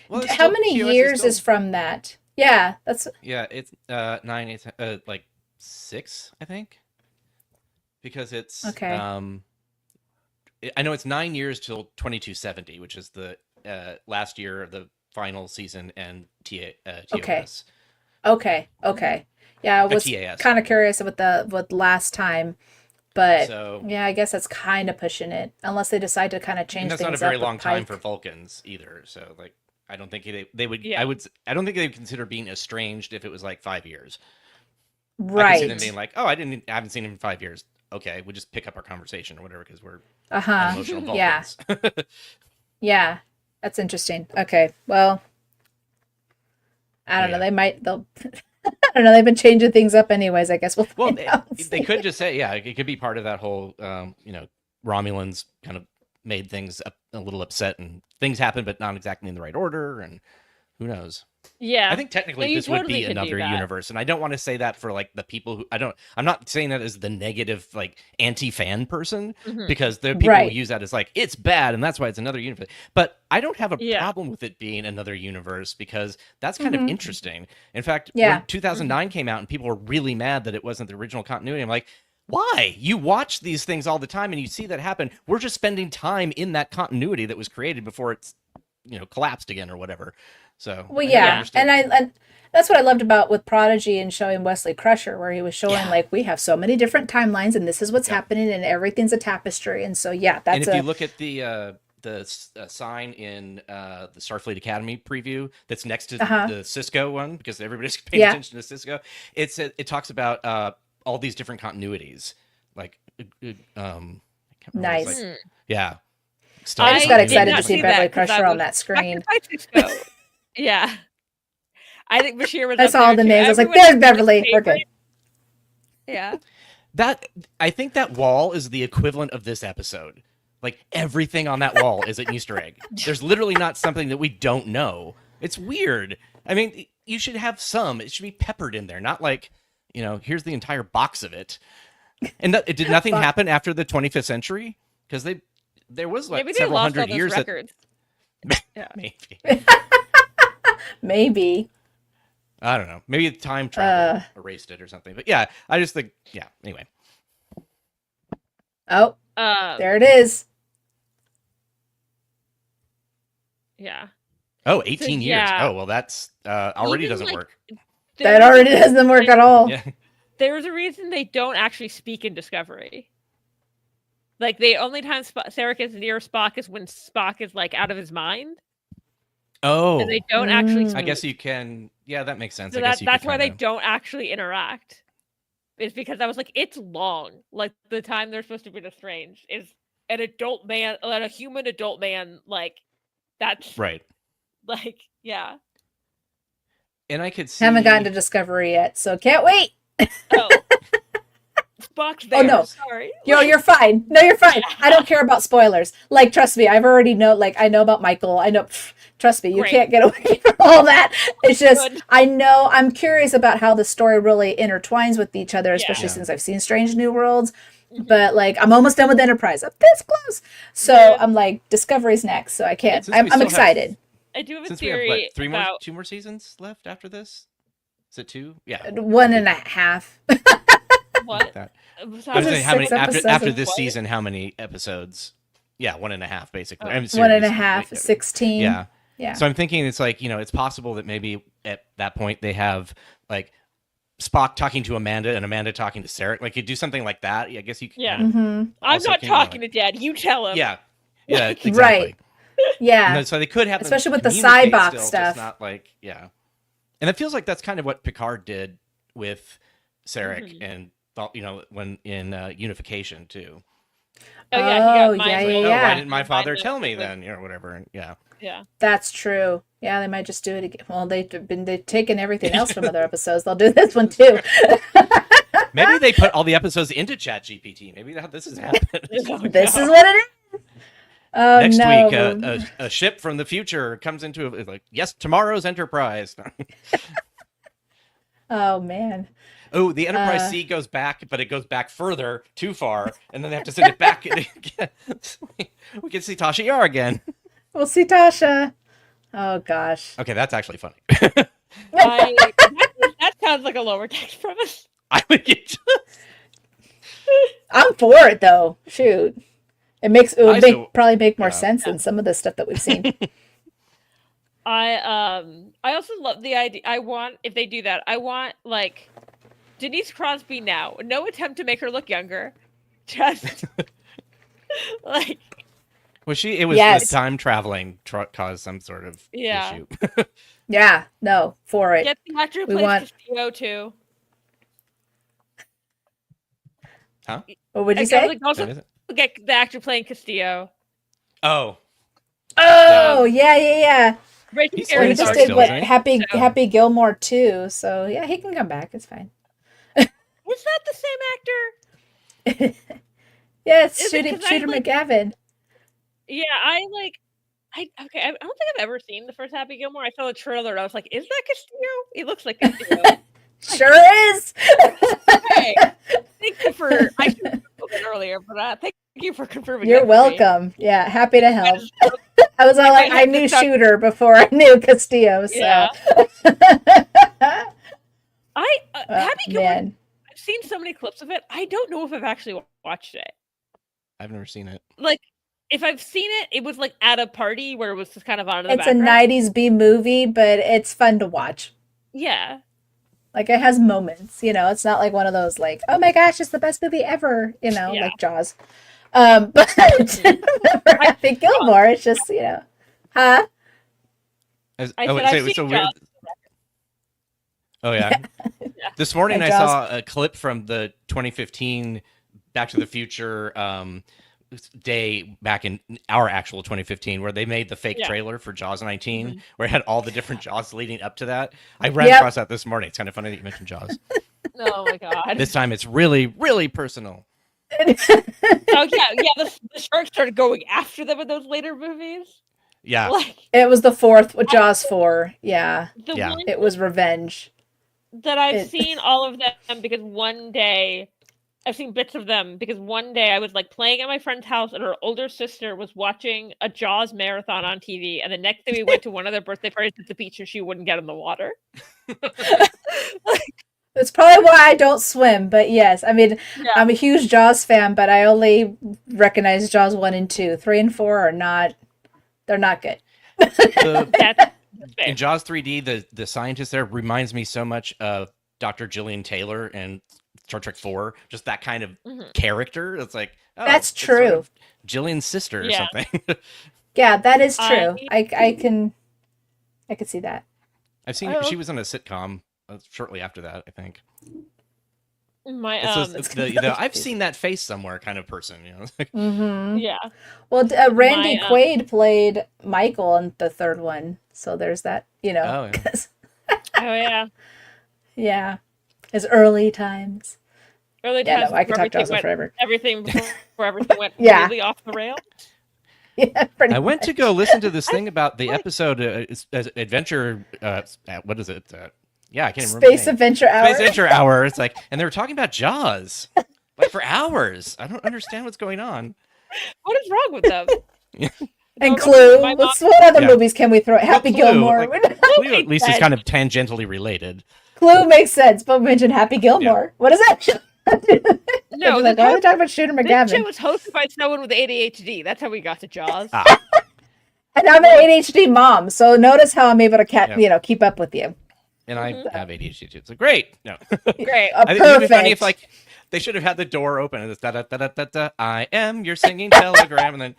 Well, how many years is from that? Yeah, that's. Yeah, it's 9, 8, like 6, I think, because it's okay. I know it's 9 years till 2270, which is the last year of the final season and TOS. Okay. Yeah, I was kind of curious with last time, but I guess that's kind of pushing it, unless they decide to kind of change things up. That's not a very long time for Vulcans either, so like I don't think they would. Yeah. I don't think they would consider being estranged if it was like 5 years. Right. I could see them being like, oh, I haven't seen him in 5 years. Okay, we'll just pick up our conversation or whatever because we're emotional Vulcans. Yeah, that's interesting. Okay, well, I don't know. They'll. I don't know. They've been changing things up anyways. I guess they could just say, it could be part of that whole, Romulans kind of made things a little upset and things happen, but not exactly in the right order. And who knows? Yeah. I think technically you this would totally be could do another that. universe, and I don't want to say that for like the people who I'm not saying that as the negative like anti-fan person, Mhm. because there are people who use that as like it's bad and that's why it's another universe. But I don't have a Yeah. problem with it being another universe because that's kind of interesting. In fact, Yeah. when 2009 came out and people were really mad that it wasn't the original continuity, I'm like, why? You watch these things all the time and you see that happen. We're just spending time in that continuity that was created before it's collapsed again or whatever. So Well, I never yeah, understood. and that's what I loved about with Prodigy and showing Wesley Crusher, where he was showing Yeah. like we have so many different timelines, and this is what's Yep. happening, and everything's a tapestry. And so, yeah, And that's if you look at the sign in the Starfleet Academy preview that's next to the Cisco one, because everybody's paying attention to Cisco, it talks about all these different continuities. Like, I can't remember, nice. like, yeah. I just got did excited not to see see Beverly that 'cause I Crusher on was that screen. Cisco. Yeah. I think Bashir was I up saw all there the too. names. I was like, Everyone "There's had Beverly. his We're good." favorite. Yeah. I think that wall is the equivalent of this episode. Like everything on that wall is an Easter egg. There's literally not something that we don't know. It's weird. I mean, you should have some. It should be peppered in there, not like, here's the entire box of it. And did nothing happen after the 25th century? Because there was like Maybe they several lost all hundred those years records. Yeah. Maybe. Maybe. I don't know. Maybe time travel erased it or something. But yeah, I just think, yeah. Anyway. Oh, there it is. Yeah. Oh, 18 years. yeah. Oh, well, that's already Even, doesn't like, work. That already doesn't work at all. Yeah. There's a reason they don't actually speak in Discovery. Like, the only time Sarek is near Spock is when Spock is, like, out of his mind. Oh. And they don't actually speak. I guess you can. Yeah, that makes sense. So I guess that's why they don't actually interact. It's because I was like, it's long. Like, the time they're supposed to be Lestrange is an adult man, a human adult man, like, that's... Right. Like, yeah. And I could see... Haven't gotten to Discovery yet, so can't wait. Oh. Spock's there. Oh, no. Sorry. Yo, you're fine. No, you're fine. I don't care about spoilers. Like, trust me, I've already I know about Michael. I know, trust me, you can't get away from all that. It's just, Good. I know, I'm curious about how the story really intertwines with each other, especially since I've seen Strange New Worlds. But, like, I'm almost done with Enterprise. I'm this close. So, I'm like, Discovery's next, so I can't. I'm excited. I do have a Since theory we have, about... 2 more seasons left after this? Is it 2? Yeah. 1.5. What? That. I was I was saying how many episodes after of this what? season? How many episodes? Yeah, 1.5 basically. I mean, 1.5, 16. Yeah. Yeah. So I'm thinking it's like it's possible that maybe at that point they have like Spock talking to Amanda and Amanda talking to Sarek. Like you do something like that. I guess you. Yeah. Mm-hmm. I'm not talking to Dad. You tell him. Yeah. Yeah. Exactly. Right. Yeah. So they could have, especially with the communicate Cybok still, stuff. just not like and it feels like that's kind of what Picard did with Sarek and when in Unification too. Oh yeah. He got Oh, mind yeah, control. Oh, yeah. why didn't my father Mind tell me control. then? Whatever. And Yeah. That's true. Yeah, they might just do it again. Well, they've taken everything else from other episodes. They'll do this one too. Maybe they put all the episodes into ChatGPT. Maybe this is happening. This is what it is. Oh, Next no. week, a ship from the future comes into tomorrow's Enterprise. Oh man. Oh, the Enterprise C goes back, but it goes back further, too far, and then they have to send it back. We can see Tasha Yar again. We'll see Tasha. Oh gosh. Okay, that's actually funny. That sounds like a lower text premise. I would get. I'm for it though. Shoot. It would probably make more sense than some of the stuff that we've seen. I also love the idea. If they do that, I want like Denise Crosby now. No attempt to make her look younger. Just like. Was she? It was the time traveling caused some sort of issue. Yeah. No, for it. Get the actor who plays Castillo too. Huh? What would you say? Like, also get the actor playing Castillo. Oh. Oh, yeah. Rachel He Garrett's just already did there. Happy Gilmore too. So yeah, he can come back. It's fine. Was that the same actor? Yeah, it's Is it Shooter McGavin. Yeah, I I don't think I've ever seen the first Happy Gilmore. I saw the trailer and I was like, is that Castillo? He looks like Castillo. Sure is. Hey, thank you for. I should have spoken earlier, but thank you for confirming. You're that for me. welcome. Yeah, happy to help. I was all like, I knew Shooter before I knew Castillo. So. Yeah. Happy Gilmore. Man. I've seen so many clips of it. I don't know if I've actually watched it. I've never seen it. Like, if I've seen it, it was like at a party where it was just kind of on in the It's background. a 90s B movie, but it's fun to watch. Yeah. Like, it has moments, you know. It's not like one of those, like, oh my gosh, it's the best movie ever, you know, Yeah. like Jaws. But for Happy Gilmore, it's just, you know. Huh? I've seen so Jaws. weird. Oh, yeah. Yeah. This morning And I Jaws. saw a clip from the 2015 Back to the Future day back in our actual 2015 where they made the fake trailer for Jaws 19 where it had all the different Jaws leading up to that. I ran across that this morning. It's kind of funny that you mentioned Jaws. Oh my god. This time it's really, really personal. Oh yeah. The sharks started going after them in those later movies. Yeah. Like, It was the fourth with Jaws 4. Yeah. the Yeah. one It was revenge. that I've seen all of them because one day I've seen bits of them because one day I was like playing at my friend's house and her older sister was watching a Jaws marathon on TV, and the next day we went to one of their birthday parties at the beach and she wouldn't get in the water. It's probably why I don't swim, but yes. I mean, Yeah. I'm a huge Jaws fan, but I only recognize Jaws 1 and 2. 3 and 4 are not, they're not good. That's fair. In Jaws 3D, the scientist there reminds me so much of Dr. Gillian Taylor and Star Trek 4. Just that kind of character. It's like, oh, That's it's sort true. of Gillian's sister or Yeah. something. Yeah, that is true. I can see that. I've seen Oh. she was on a sitcom shortly after that, I think. My It's the I've seen that face somewhere kind of person, you know. It's like, Mm-hmm. yeah. Well, Randy My, Quaid played Michael in the third one, so there's that. You know, Oh, yeah. 'cause- Oh yeah. yeah, his early times. Early Yeah, times no, I could before talk Jaws went- forever. Everything before everything went Yeah. really off the rail. Yeah, pretty I went much. to go listen to this thing about the episode adventure. What is it? Yeah, I can't remember. Space the name. Adventure Hour. Space Adventure Hour. It's like, and they were talking about Jaws, like for hours. I don't understand what's going on. What is wrong with them? And No, Clue. my mom- What other Yeah. movies can we throw? Happy Clue, Gilmore. Clue at least is kind of tangentially related. Clue makes sense, but mention Happy Gilmore. What is that? No, like, why are we talking about Shooter this show McGavin? was hosted by someone with ADHD. That's how we got to Jaws. And I'm an ADHD mom, so notice how I'm able to keep up with you. And I have ADHD too. It's like, great. No, Great. I think it'd be funny if Perfect. like they should have had the door open and it's da da da da da da. I am your singing telegram, and then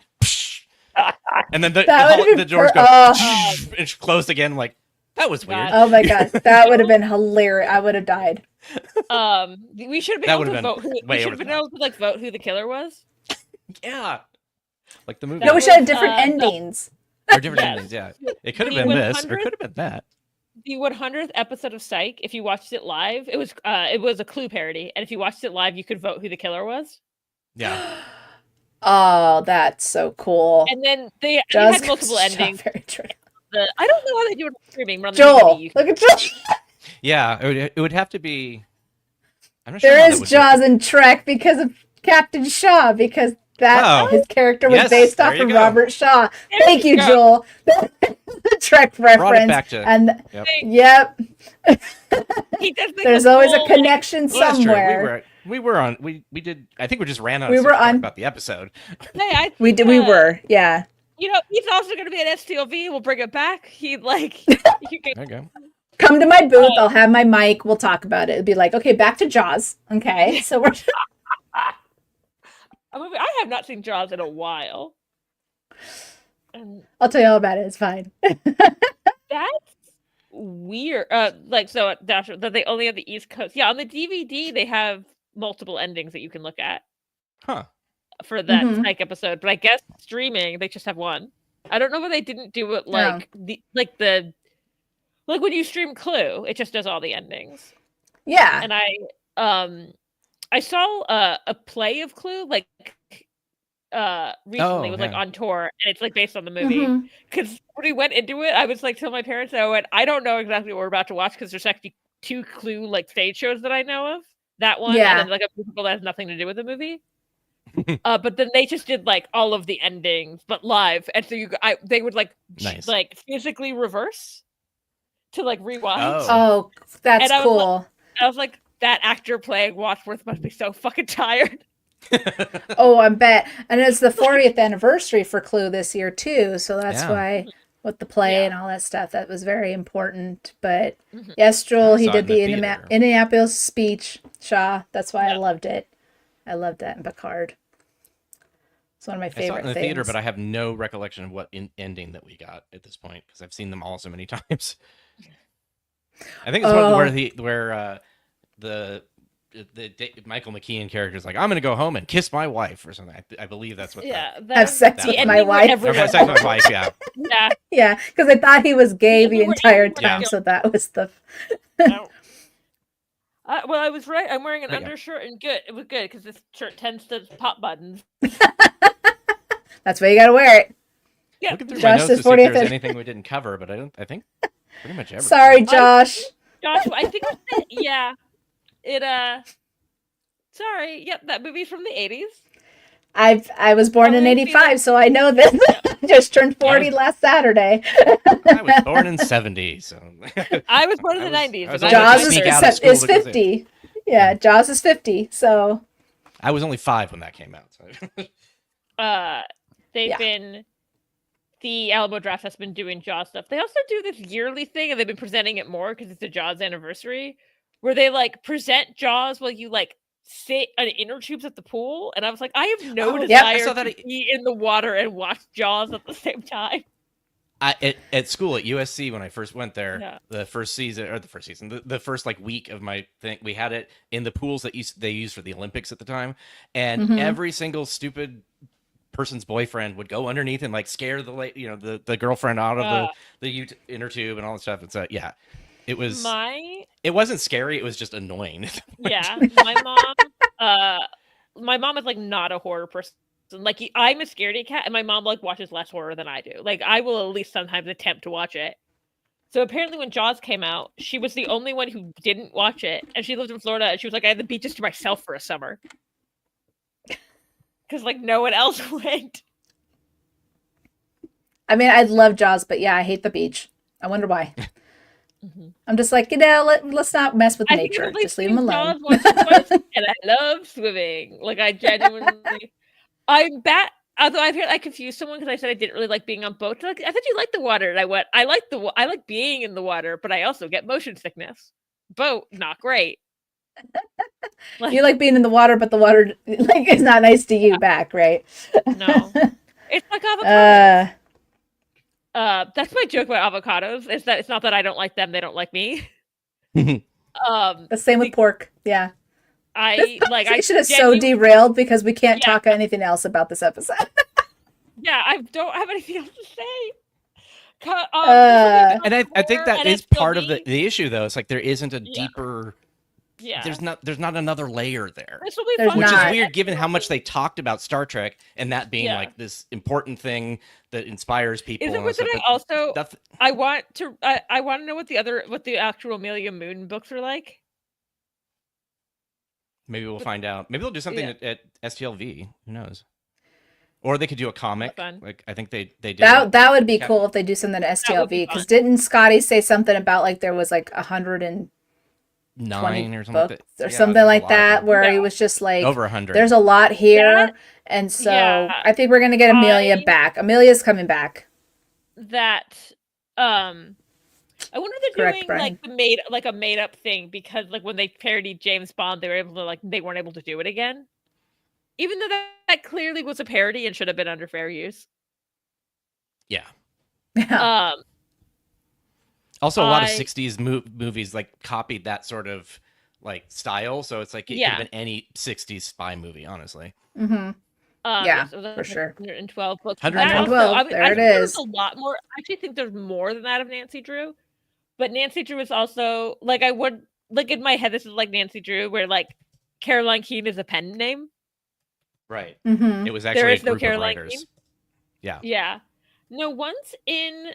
and then That would've the been doors go and it's closed again. Like that was weird. Oh my god, that would have been hilarious. I would have died. We should have been That able would've to been vote. We way should over have the been able to like vote who the killer was. Yeah, like the movie. No, we was, should have different the- endings. Or different Yes. endings. Yeah, it could have The been this, or 100th it could have been that. The 100th episode of Psych, if you watched it live, it was a Clue parody, and if you watched it live, you could vote who the killer was. Yeah, Oh, that's so cool. And then they Jaws had multiple goes endings. strawberry I don't know how they do it on streaming, but on the Joel, DVD, you look at Joel. yeah. It would have to be. I'm not sure There how is that would Jaws and Trek because of Captain Shaw, because his character was Yes, based there off you of go. Robert Shaw. There Thank you you, go. Joel. The Trek Brought it reference. back to. And Yep. yep, he does make there's a always a full, connection Well, that's true. somewhere. We were on. We did. I think we just ran out. We of were stuff to talk on- about the episode. Hey, We did. We were. Yeah. You know, he's also going to be at STLV. We'll bring it back. He like you can, There you go. Come to my booth. I'll have my mic. We'll talk about it. It'll be like, okay, back to Jaws. Okay, so we're. I have not seen Jaws in a while. And I'll tell you all about it. It's fine. that's weird. So that they only have the East Coast. Yeah, on the DVD they have multiple endings that you can look at Huh. for that Mhm. Psych episode. But I guess streaming they just have one. I don't know why they didn't do it like like when you stream Clue, it just does all the endings. Yeah. And I saw a play of Clue, like recently was like on tour, and it's like based on the movie. Because when we went into it, I was like telling my parents, I don't know exactly what we're about to watch because there's actually 2 Clue like stage shows that I know of. That one, and then like a musical that has nothing to do with the movie. But then they just did like all of the endings, but live, and so they would like like physically reverse to like rewind. Oh, that's cool. I was like, that actor playing Wadsworth must be so fucking tired. Oh, I bet. And it's the 40th anniversary for Clue this year too, so that's why with the play and all that stuff, that was very important. But yes, Joel, he did the Indianapolis speech, Shaw. That's why I loved it. I loved that in Picard. It's one of my favorite things. I saw it in the theater, but I have no recollection of what ending that we got at this point because I've seen them all so many times. I think it's one where the Michael McKean character is like, I'm going to go home and kiss my wife or something. I believe that's what. Have sex with my wife. Have sex with my wife. Yeah. Yeah, because I thought he was gay the entire time, so that was the. Well, I was right. I'm wearing an undershirt, and it was good because this shirt tends to pop buttons. That's why you got to wear it. Yeah. Looking through my notes to see if there's anything we didn't cover, but I think pretty much everything. Sorry, Josh. I think yeah. Sorry. Yep, that movie's from the 80s. I was born in 85, so I know this. Just turned 40 last Saturday. I was born in 70, so I was born in the 90s. Jaws is 50. Yeah, Jaws is 50, so I was only 5 when that came out. So. They've been the Alamo Draft has been doing Jaws stuff. They also do this yearly thing, and they've been presenting it more because it's the Jaws anniversary, where they like present Jaws while you like sit on inner tubes at the pool. And I was like, I have no desire to be in the water and watch Jaws at the same time. At school at USC when I first went there, the first like week of my thing, we had it in the pools that they used for the Olympics at the time, and every single stupid person's boyfriend would go underneath and like scare the girlfriend out of the inner tube and all that stuff. And so it was it wasn't scary, it was just annoying. My mom is like not a horror person. Like I'm a scaredy cat, and my mom like watches less horror than I do. Like I will at least sometimes attempt to watch it. So apparently when Jaws came out, she was the only one who didn't watch it, and she lived in Florida, and she was like, I had the beaches to myself for a summer. Because like no one else went. I mean, I love Jaws, but I hate the beach. I wonder why. I'm just like, let's not mess with nature. Just leave them alone. And I love swimming. Like I genuinely, although I confused someone because I said I didn't really like being on boats. Like, I thought you liked the water, and I went, I like being in the water, but I also get motion sickness. Boat, not great. You like being in the water, but the water like is not nice to you back, right? No, it's like avocados. That's my joke about avocados. Is that it's not that I don't like them; they don't like me. The same with pork. Yeah, I should have so derailed because we can't talk anything else about this episode. I don't have anything else to say. And I think that is part of the issue, though. It's like there isn't a deeper. Yeah, there's not another layer there, which is weird given how much they talked about Star Trek and that being like this important thing that inspires people. Is it weird that I want to know what the actual Amelia Moon books are like? Maybe we'll find out. Maybe they'll do something at STLV. Who knows? Or they could do a comic. Like I think they did. That would be cool if they do something at STLV. Because didn't Scotty say something about like there was like 109 or something books or something like that, where he was just like over 100. There's a lot here, and so I think we're gonna get Amelia back. Amelia's coming back. That I wonder if they're doing like a made up thing because like when they parodied James Bond, they weren't able to do it again, even though that clearly was a parody and should have been under fair use. Yeah. Also, a lot of 60s movies like copied that sort of like style, so it's like it could have been any 60s spy movie, honestly. So for sure. 112 books. 112. There it is. A lot more. I actually think there's more than that of Nancy Drew, but Nancy Drew is also like I would like in my head. This is like Nancy Drew, where like Caroline Keene is a pen name. Right. Mm-hmm. It was There actually a is no group of Caroline writers. Keene? Yeah. Yeah. No, once in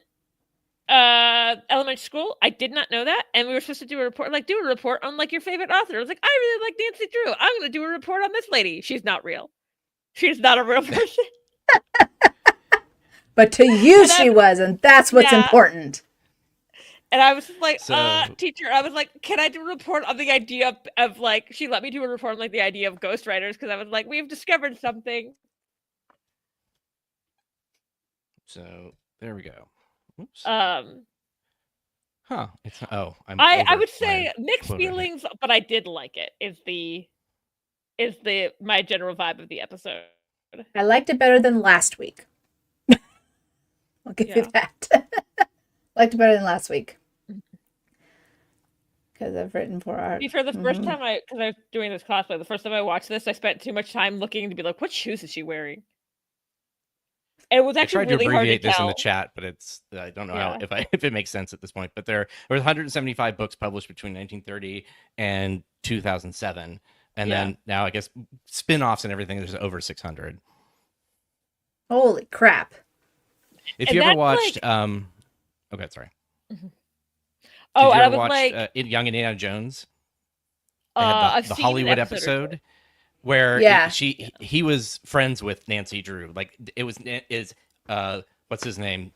elementary school, I did not know that, and we were supposed to do a report on like your favorite author. I was like, I really like Nancy Drew. I'm going to do a report on this lady. She's not real. She's not a real person. But to you, And she was, and that's what's Yeah. important. And I was just like, So- teacher, I was like, can I do a report on the idea of like, she let me do a report on like the idea of ghostwriters, because I was like, we've discovered something. So there we go. Oops. It's I'm I over would say my mixed quota here. feelings, but I did like it. Is my general vibe of the episode. I liked it better than last week. I'll give you that. Liked it better than last week. Because I've written for art. To be fair, the first time because I was doing this cosplay, the first time I watched this, I spent too much time looking to be like, what shoes is she wearing? And it was I actually tried to really hard to abbreviate this in tell. the chat, but I don't know Yeah. if it makes sense at this point. But there was 175 books published between 1930 and 2007, and then now I guess spin-offs and everything. There's over 600. Holy crap. If And you ever that's, watched, like- okay, sorry. Oh, Did and you I ever was watch like, Young Indiana Jones? They I've had the seen an Hollywood episode or two. episode where Yeah. he was friends with Nancy Drew. Like it was what's his name?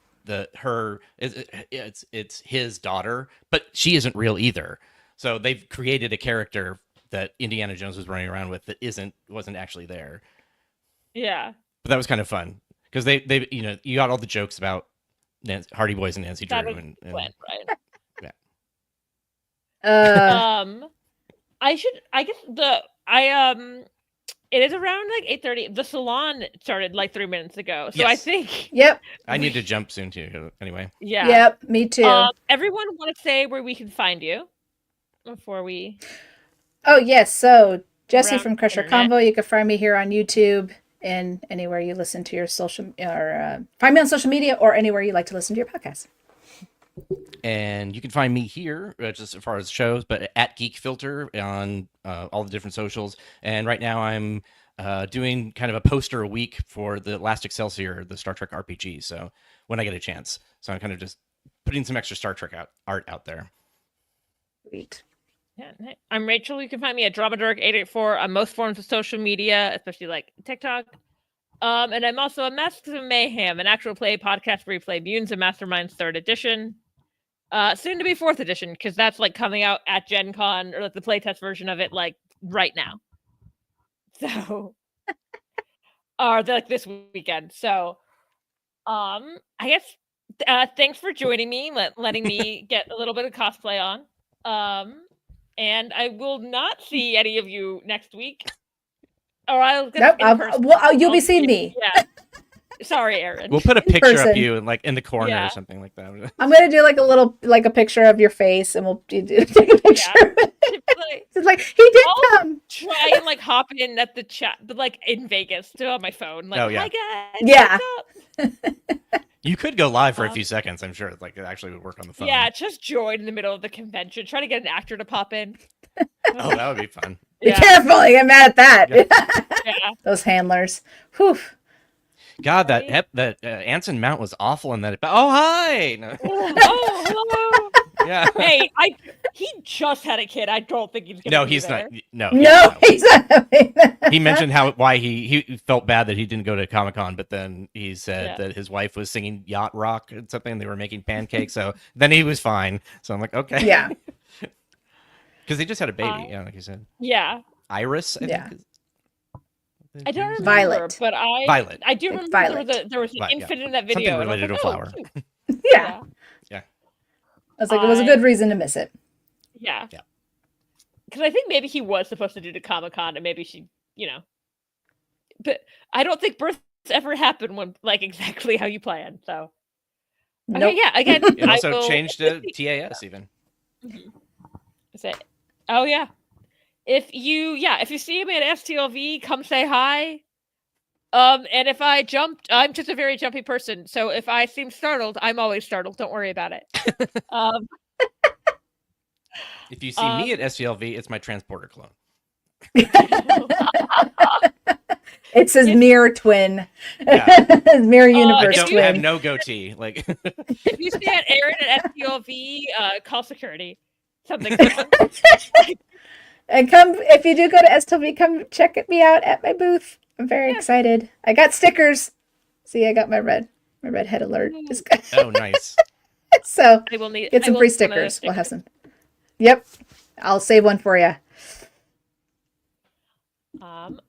It's his daughter, but she isn't real either. So they've created a character that Indiana Jones was running around with that wasn't actually there. Yeah. But that was kind of fun because they you got all the jokes about Hardy Boys and Nancy That Drew was and Gwen, right? It is around like 8:30. The salon started like 3 minutes ago. So I Yes. think Yep. I need to jump soon too. Anyway, yeah. Yep. Me too. Everyone want to say where we can find you before we Oh, yes. So, Jesse Around from Crusher internet. Convo, you can find me here on YouTube and anywhere you listen to your social, or find me on social media or anywhere you like to listen to your podcast. and you can find me here just as far as shows, but at Geek Filter on all the different socials. And right now I'm doing kind of a poster a week for the Last Excelsior, the Star Trek RPG. So when I get a chance, so I'm kind of just putting some extra Star Trek art out there. Sweet. Yeah, I'm Rachel. You can find me at Dramadark884 on most forms of social media, especially like TikTok. And I'm also a Masks of Mayhem, an actual play podcast where we play Mutants and Masterminds 3rd edition. Soon to be 4th edition, because that's like coming out at Gen Con, or like the playtest version of it, like right now. So, or like this weekend. So, I guess thanks for joining me, letting me get a little bit of cosplay on. And I will not see any of you next week. Or I'll get in person. You'll be seeing me. Yeah. Sorry, Aaron. We'll put a In picture person. of you in the corner Yeah. or something like that. I'm gonna do like a picture of your face, and we'll take a picture. It's like he did I'll come. try and like hop in at the chat, but like in Vegas, still on my phone. Like, Oh, yeah. hi guys. Yeah. What's up? You could go live for a few seconds. I'm sure like it actually would work on the phone. Yeah, just join in the middle of the convention. Try to get an actor to pop in. Oh, that would be fun. Be Yeah. careful, you get mad at that. Yeah. Those handlers. Whew. God, that Anson Mount was awful in that. Oh, hi. No. Oh, hello. Yeah. Hey, he just had a kid. I don't think he's gonna No, be he's there. not. No, No, he's not. He mentioned why he felt bad that he didn't go to Comic-Con, but then he said that his wife was singing yacht rock and something, and they were making pancakes, so then he was fine. So I'm like, okay. Yeah. Because they just had a baby, like you said. Yeah. Iris, I Yeah. think. I don't remember, Violet. but Violet. I do It's remember Violet. there was an Right, yeah. infant in that Something video. and I was related like, to a oh, flower. cute. Yeah. Yeah. I was like, it was a good reason to miss it. Yeah. Yeah. Because I think maybe he was supposed to do the Comic-Con, and maybe she, but I don't think births ever happen when like exactly how you plan. So okay, Nope. yeah. Again, It I also will- changed to TAS even. Is it? Oh yeah. If you see me at STLV, come say hi. And if I jumped, I'm just a very jumpy person. So if I seem startled, I'm always startled. Don't worry about it. If you see me at STLV, it's my transporter clone. It's his mirror twin. Yeah. His mirror I universe don't twin. have no goatee. Like, If you stay at Aaron at SPOV, call security. Something. And come, if you do go to STV, come check me out at my booth. I'm very excited. I got stickers. See, I got my red head alert. oh, nice. So I will need. get some I will free need one of those stickers. We'll have some. Yep, I'll save one for you.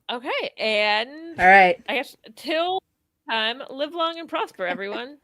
Okay, and All right. I guess till time, live long and prosper, everyone.